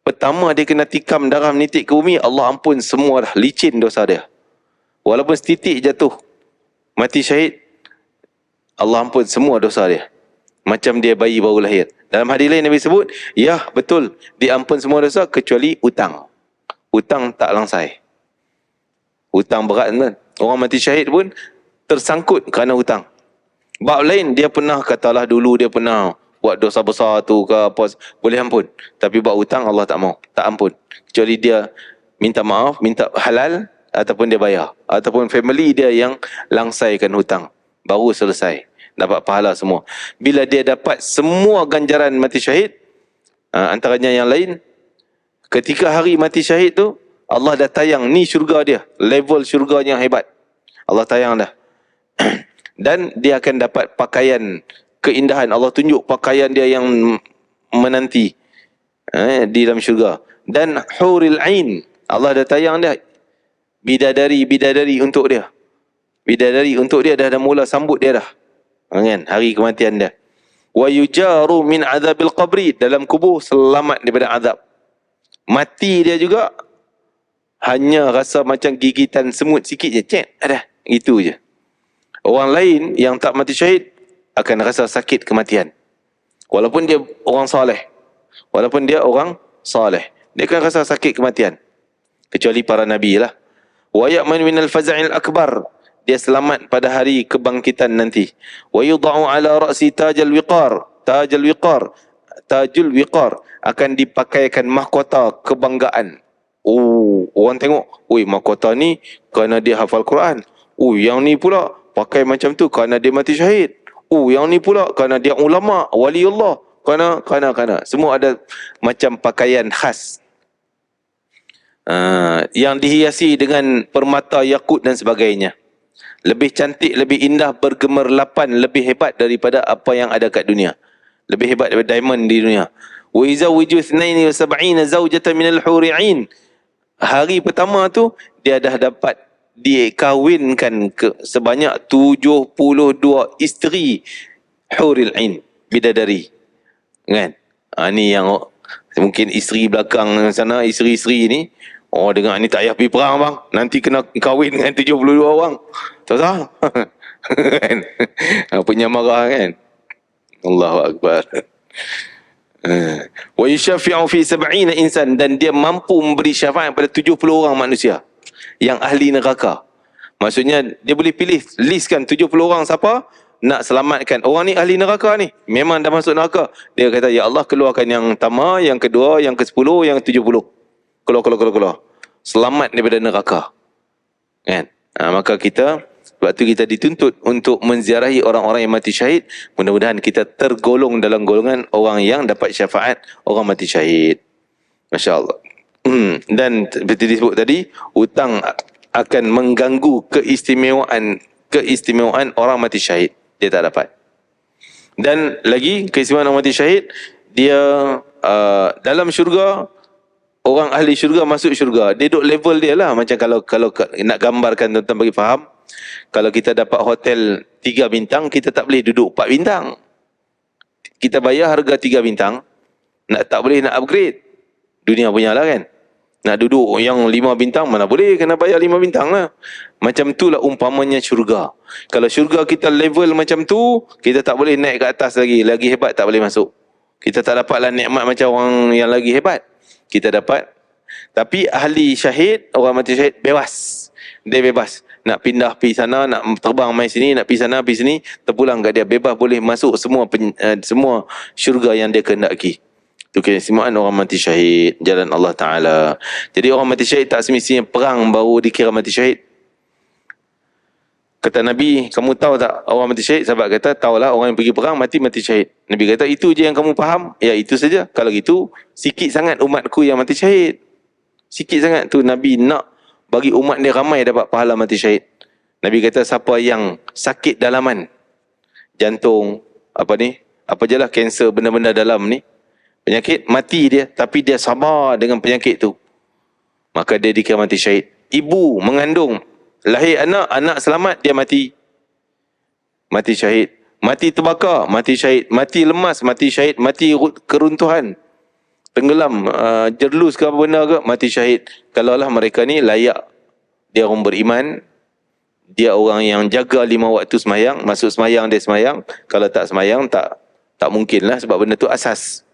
Pertama dia kena tikam darah menitik ke bumi, Allah ampun semua dah, licin dosa dia. Walaupun setitik jatuh, mati syahid, Allah ampun semua dosa dia. Macam dia bayi baru lahir. Dalam hadis lain Nabi sebut, ya betul, diampun semua dosa kecuali hutang. Hutang tak langsai. Hutang berat kan. Orang mati syahid pun tersangkut kerana hutang. Bab lain, dia pernah, katalah dulu dia pernah buat dosa besar tu ke apa, boleh ampun. Tapi buat hutang Allah tak mau, tak ampun. Kecuali dia minta maaf, minta halal, ataupun dia bayar, ataupun family dia yang langsaikan hutang, baru selesai, dapat pahala semua. Bila dia dapat semua ganjaran mati syahid, antaranya yang lain, ketika hari mati syahid tu, Allah dah tayang, ni syurga dia, level syurga yang hebat, Allah tayang dah. Dan dia akan dapat pakaian keindahan, Allah tunjuk pakaian dia yang menanti di dalam syurga. Dan huril ain, Allah dah tayang dah bidadari-bidadari untuk dia. Bidadari untuk dia dah mula sambut dia dah. Kan? Hari kematian dia. Wa yujaru min azabil qabri, dalam kubur selamat daripada azab. Mati dia juga hanya rasa macam gigitan semut sikit je, cek, ada, gitu je. Orang lain yang tak mati syahid akan rasa sakit kematian. Walaupun dia orang soleh, dia akan rasa sakit kematian. Kecuali para nabi lah. Wa ya'man minal faza'il akbar, dia selamat pada hari kebangkitan nanti. Wa yudha'u ala ra'si tajul wiqar, akan dipakaikan mahkota kebanggaan. Oh, orang tengok, oi, mahkota ni kerana dia hafal Quran. Oh, yang ni pula pakai macam tu kerana dia mati syahid. Oh, yang ni pula kerana dia ulama, waliullah. Kerana semua ada macam pakaian khas. Yang dihiasi dengan permata yakut dan sebagainya. Lebih cantik, lebih indah, bergemerlapan, lebih hebat daripada apa yang ada kat dunia. Lebih hebat daripada diamond di dunia. Wa izawiju 72 zawjatan minal huri 'ain. Hari pertama tu dia dah dapat dikahwinkan sebanyak 72 isteri huril 'ain, bidadari. Kan? Ni yang mungkin isteri belakang sana, isteri-isteri ni, oh, dengar ni tak payah pergi perang bang, nanti kena kahwin dengan 72 orang. Tak tahu. Kan? Punya marah kan. Allahu Akbar. Wa yushafi'u fi 70 insan, dan dia mampu memberi syafaat pada 70 orang manusia yang ahli neraka. Maksudnya dia boleh pilih, listkan 70 orang siapa nak selamatkan. Orang ni ahli neraka ni, memang dah masuk neraka. Dia kata, ya Allah, keluarkan yang pertama, yang kedua, yang ke-10, yang 70. Keluar. Selamat daripada neraka. Kan? Maka kita, sebab tu kita dituntut untuk menziarahi orang-orang yang mati syahid. Mudah-mudahan kita tergolong dalam golongan orang yang dapat syafaat orang mati syahid. Masya Allah. Dan seperti disebut tadi, hutang akan mengganggu keistimewaan orang mati syahid. Dia tak dapat. Dan lagi keistimewaan orang mati syahid, dia dalam syurga, orang ahli syurga masuk syurga, dia duduk level dia lah. Macam kalau nak gambarkan, tuan-tuan bagi faham, kalau kita dapat hotel 3 bintang, kita tak boleh duduk 4 bintang. Kita bayar harga 3 bintang, tak boleh nak upgrade. Dunia punya lah kan. Nak duduk yang 5 bintang, mana boleh, kena bayar 5 bintang lah. Macam itulah umpamanya syurga. Kalau syurga kita level macam tu, kita tak boleh naik ke atas lagi hebat tak boleh masuk. Kita tak dapatlah nikmat macam orang yang lagi hebat. Kita dapat. Tapi ahli syahid, orang mati syahid, bebas. Dia bebas. Nak pindah pergi sana, nak terbang main sini, nak pergi sana, pergi sini, terpulang kat dia. Bebas boleh masuk semua syurga yang dia kehendaki. Itu keistimewaan orang mati syahid, jalan Allah Ta'ala. Jadi orang mati syahid tak semestinya perang baru dikira mati syahid. Kata Nabi, kamu tahu tak orang mati syahid? Sahabat kata, tahulah, orang yang pergi perang mati syahid. Nabi kata, itu je yang kamu faham? Ya, itu saja. Kalau gitu, sikit sangat umatku yang mati syahid. Sikit sangat tu Nabi nak bagi umat dia ramai dapat pahala mati syahid. Nabi kata, siapa yang sakit dalaman, jantung, apa je lah, kanser, benda-benda dalam ni, penyakit, mati dia, tapi dia sabar dengan penyakit tu, maka dia dikira mati syahid. Ibu mengandung, lahir anak selamat, dia mati syahid. Mati terbakar, mati syahid. Mati lemas, mati syahid. Mati keruntuhan, tenggelam, jerlus ke apa benda ke, mati syahid. Kalaulah mereka ni layak, dia orang beriman, dia orang yang jaga 5 waktu semayang, masuk semayang dia semayang, kalau tak semayang tak mungkin lah, sebab benda tu asas.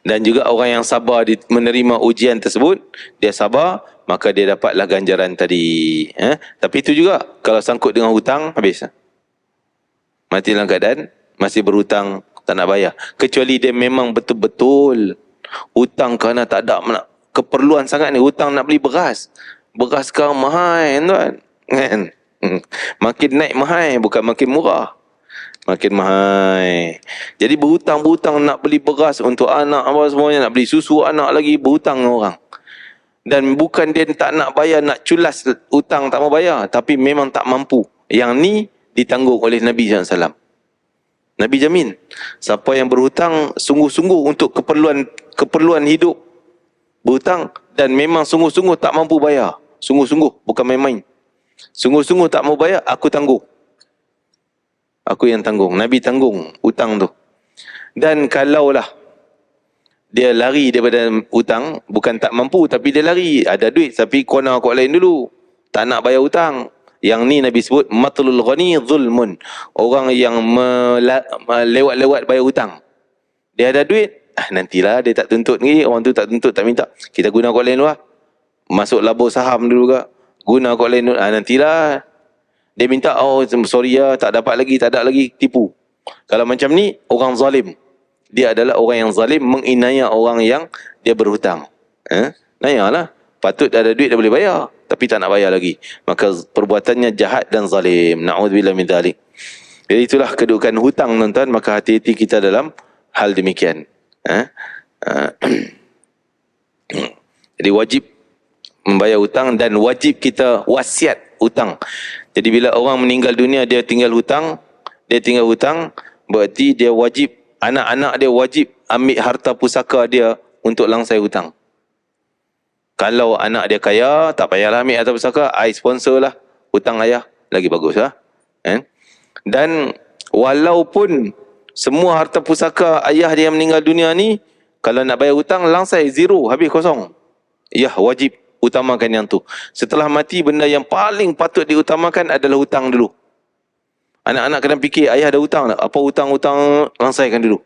Dan juga orang yang sabar menerima ujian tersebut, dia sabar, maka dia dapatlah ganjaran tadi. Tapi itu juga, kalau sangkut dengan hutang, habis. Mati dalam keadaan masih berhutang, tak nak bayar. Kecuali dia memang betul-betul hutang kerana tak ada keperluan sangat ni. Hutang nak beli beras. Beras sekarang mahal, tuan. Kan? Makin naik mahal, bukan makin murah. Makin mahal. Jadi berhutang nak beli beras untuk anak, apa semuanya, nak beli susu anak lagi, berhutang dengan orang. Dan bukan dia tak nak bayar, nak culas hutang, tak mau bayar, tapi memang tak mampu. Yang ni ditanggung oleh Nabi SAW. Nabi jamin, siapa yang berhutang sungguh-sungguh untuk keperluan hidup, berhutang dan memang sungguh-sungguh tak mampu bayar, sungguh-sungguh, bukan main-main, Sungguh-sungguh tak mau bayar, aku tanggung. Aku yang tanggung. Nabi tanggung hutang tu. Dan kalaulah dia lari daripada hutang, bukan tak mampu, tapi dia lari, ada duit tapi corner kat lain dulu, tak nak bayar hutang. Yang ni Nabi sebut matlul ghani zulmun. Orang yang lewat-lewat bayar hutang. Dia ada duit, nantilah, dia tak tuntut ni, orang tu tak tuntut, tak minta, kita guna kat lain dulu lah. Masuk labur saham dulu ke, guna kat lain dulu, nantilah. Dia minta, oh sorry ya, tak dapat lagi, tak ada lagi, tipu. Kalau macam ni, orang zalim. Dia adalah orang yang zalim, menginaya orang yang dia berhutang. Nayalah, patut ada duit dia boleh bayar, tapi tak nak bayar lagi. Maka perbuatannya jahat dan zalim. Na'udzubillah min dzalik. Jadi itulah kedudukan hutang, tuan-tuan. Maka hati-hati kita dalam hal demikian. Jadi wajib membayar hutang dan wajib kita wasiat hutang. Jadi bila orang meninggal dunia, dia tinggal hutang, berarti dia wajib, anak-anak dia wajib ambil harta pusaka dia untuk langsai hutang. Kalau anak dia kaya, tak payahlah ambil harta pusaka, I sponsor lah hutang ayah, lagi bagus lah. Dan walaupun semua harta pusaka ayah dia meninggal dunia ni, kalau nak bayar hutang, langsai, zero, habis kosong. Ya, wajib utamakan yang tu. Setelah mati, benda yang paling patut diutamakan adalah hutang dulu. Anak-anak kena fikir, ayah ada hutang tak? Apa hutang-hutang, langsaikan dulu.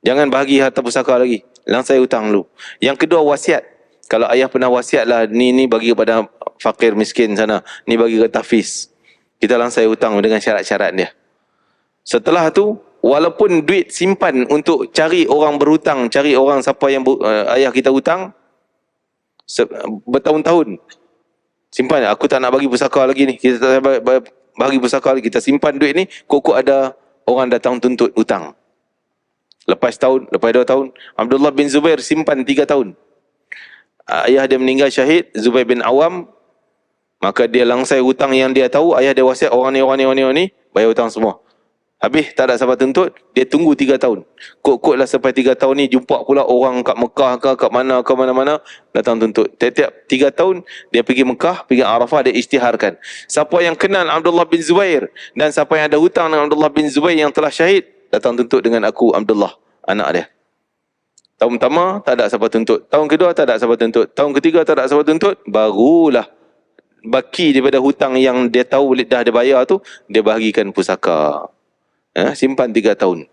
Jangan bahagi harta pusaka lagi, langsai hutang dulu. Yang kedua, wasiat. Kalau ayah pernah wasiat lah, ni bagi kepada fakir miskin sana, ni bagi ke tahfiz, kita langsai hutang dengan syarat-syarat dia. Setelah tu, walaupun duit simpan untuk cari orang berhutang, cari orang siapa yang ayah kita hutang, bertahun-tahun simpan, aku tak nak bagi pusaka lagi ni, kita tak bagi pusaka lagi, kita simpan duit ni, kok ada orang datang tuntut hutang. Lepas tahun, lepas 2 tahun, Abdullah bin Zubair simpan 3 tahun. Ayah dia meninggal syahid, Zubair bin Awam, maka dia langsai hutang yang dia tahu, ayah dia wasiat, orang ni, bayar hutang semua. Habis, tak ada siapa tuntut, dia tunggu 3 tahun. Kok lah sampai 3 tahun ni, jumpa pula orang kat Mekah ke, kat mana-mana, datang tuntut. Tiap-tiap 3 tahun, dia pergi Mekah, pergi Arafah, dia isytiharkan. Siapa yang kenal Abdullah bin Zubair, dan siapa yang ada hutang dengan Abdullah bin Zubair yang telah syahid, datang tuntut dengan aku, Abdullah, anak dia. Tahun pertama, tak ada siapa tuntut. Tahun kedua, tak ada siapa tuntut. Tahun ketiga, tak ada siapa tuntut. Barulah baki daripada hutang yang dia tahu dah dia bayar tu, dia bahagikan pusaka. Simpan 3 tahun.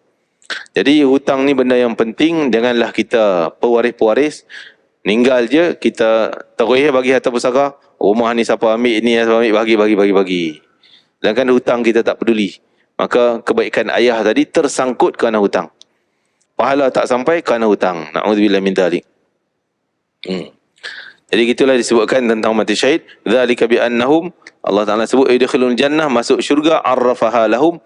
Jadi hutang ni benda yang penting. Janganlah kita pewaris-pewaris, meninggal je kita terus bagi harta pusaka, rumah ni siapa ambil, ni siapa ambil, bagi. Sedangkan hutang kita tak peduli. Maka kebaikan ayah tadi tersangkut kerana hutang, pahala tak sampai kerana hutang. Na'udzubillah min dzalik. Jadi gitulah disebutkan tentang mati syahid. Dzalika bi annahum, Allah Ta'ala sebut idkhulul jannah, masuk syurga, arrafaha lahum,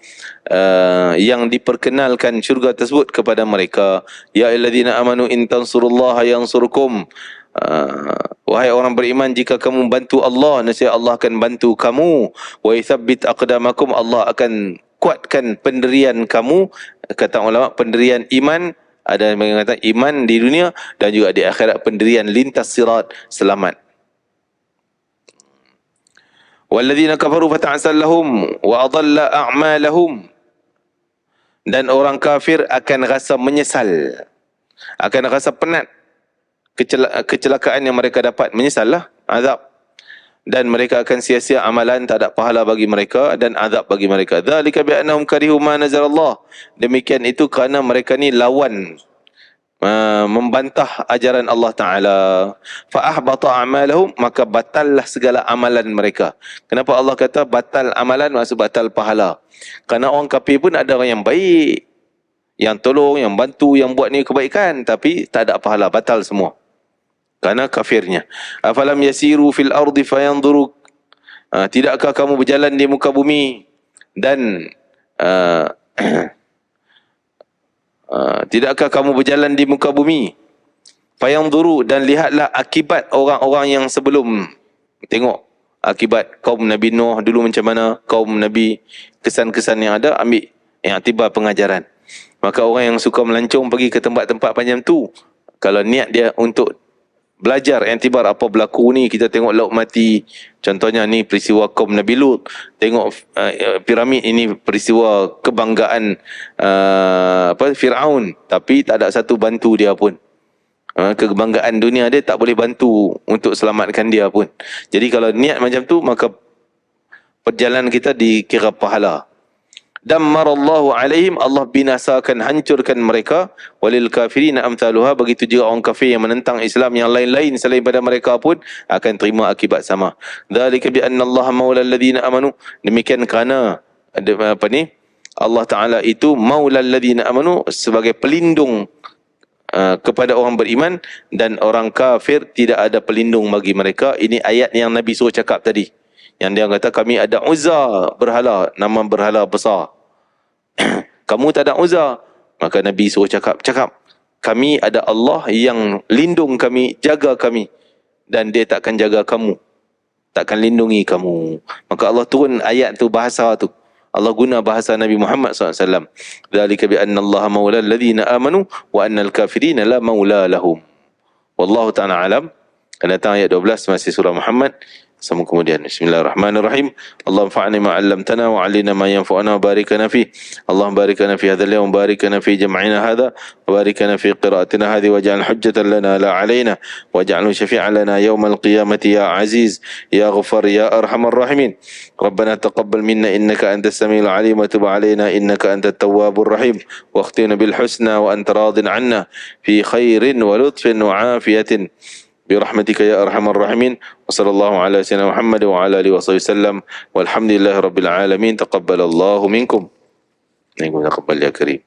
yang diperkenalkan syurga tersebut kepada mereka. Ya ayyuhalladzina amanu in tansurullaha yansurkum, wahai orang beriman, jika kamu bantu Allah, nescaya Allah akan bantu kamu. Wa yuthabbit aqdamakum, Allah akan kuatkan pendirian kamu. Kata ulama, pendirian iman, ada yang mengatakan iman di dunia dan juga di akhirat, pendirian lintas sirat, selamat. Walladzina kafaru fata'sal lahum wa adalla a'malahum, dan orang kafir akan rasa menyesal, akan rasa penat kecelakaan yang mereka dapat, menyesal lah, azab, dan mereka akan sia-sia amalan, tak ada pahala bagi mereka dan azab bagi mereka. Dzalika bi annahum karihu ma nazalallah, demikian itu kerana mereka ni lawan, membantah ajaran Allah Ta'ala. Fa'ahbata a'malahum, maka batallah segala amalan mereka. Kenapa Allah kata batal amalan? Maksud batal pahala. Kerana orang kafir pun ada orang yang baik, yang tolong, yang bantu, yang buat ni kebaikan, tapi tak ada pahala, batal semua kerana kafirnya. Afalam yasiru fil ardi fayanzuru, tidakkah kamu berjalan di muka bumi dan tidakkah kamu berjalan di muka bumi, fayanzuru, dan lihatlah akibat orang-orang yang sebelum. Tengok akibat kaum Nabi Nuh dulu macam mana, kaum Nabi, kesan-kesan yang ada, ambil yang tiba pengajaran. Maka orang yang suka melancong pergi ke tempat-tempat macam tu, kalau niat dia untuk belajar, iktibar apa berlaku ni. Kita tengok laut mati, contohnya ni peristiwa kaum Nabi Lut. Tengok piramid, ini peristiwa kebanggaan Firaun, tapi tak ada satu bantu dia pun. Kebanggaan dunia dia tak boleh bantu untuk selamatkan dia pun. Jadi kalau niat macam tu, maka perjalanan kita dikira pahala. Dammarallahu alaihim, Allah binasakan, hancurkan mereka. Walil kafirin amthaluha, begitu juga orang kafir yang menentang Islam yang lain-lain selain pada mereka pun akan terima akibat sama. Dzalika bi anna Allah maulal ladzina amanu, demikian kerana Allah Taala itu maulal ladzina amanu, sebagai pelindung kepada orang beriman, dan orang kafir tidak ada pelindung bagi mereka. Ini ayat yang Nabi suruh cakap tadi, yang dia kata kami ada Uzza, berhala, nama berhala besar. Kamu tak ada Uzza, maka Nabi suruh cakap kami ada Allah yang lindung kami, jaga kami, dan dia takkan jaga kamu, takkan lindungi kamu. Maka Allah turun ayat tu, bahasa tu Allah guna bahasa Nabi Muhammad SAW. Dzalika bi anna Allah maula alladhina amanu wa annal kafirina la maula lahum. Wallahu ta'ala alam. Akan datang ayat 12 masih surah Muhammad. Sama kemudian bismillahirrahmanirrahim. Allahumma fa'alna ma 'allamtana wa 'allimna ma yanfa'una wa barik lana fi. Allahumma barik lana fi hadzal yawm, barik lana fi jam'ina hadha, wa barik lana fi qira'atina hadhihi, waj'al hujjatan lana la 'alaina, waj'alhu syafi'an lana yawmal qiyamati ya aziz ya ghafar ya arhamar rahimin. Rabbana taqabbal minna innaka antas samiul 'alim wa tub 'alaina innaka antat tawwabur rahim. Wa akhtina bil husna wa anta radin 'anna fi khairin wa lutfin wa 'afiyatin برحمتك يا أرحم الراحمين. وصلى الله على سيدنا محمد وعلى آله وصحبه وسلم والحمد لله رب العالمين. تقبل الله منكم. تقبل يا كريم.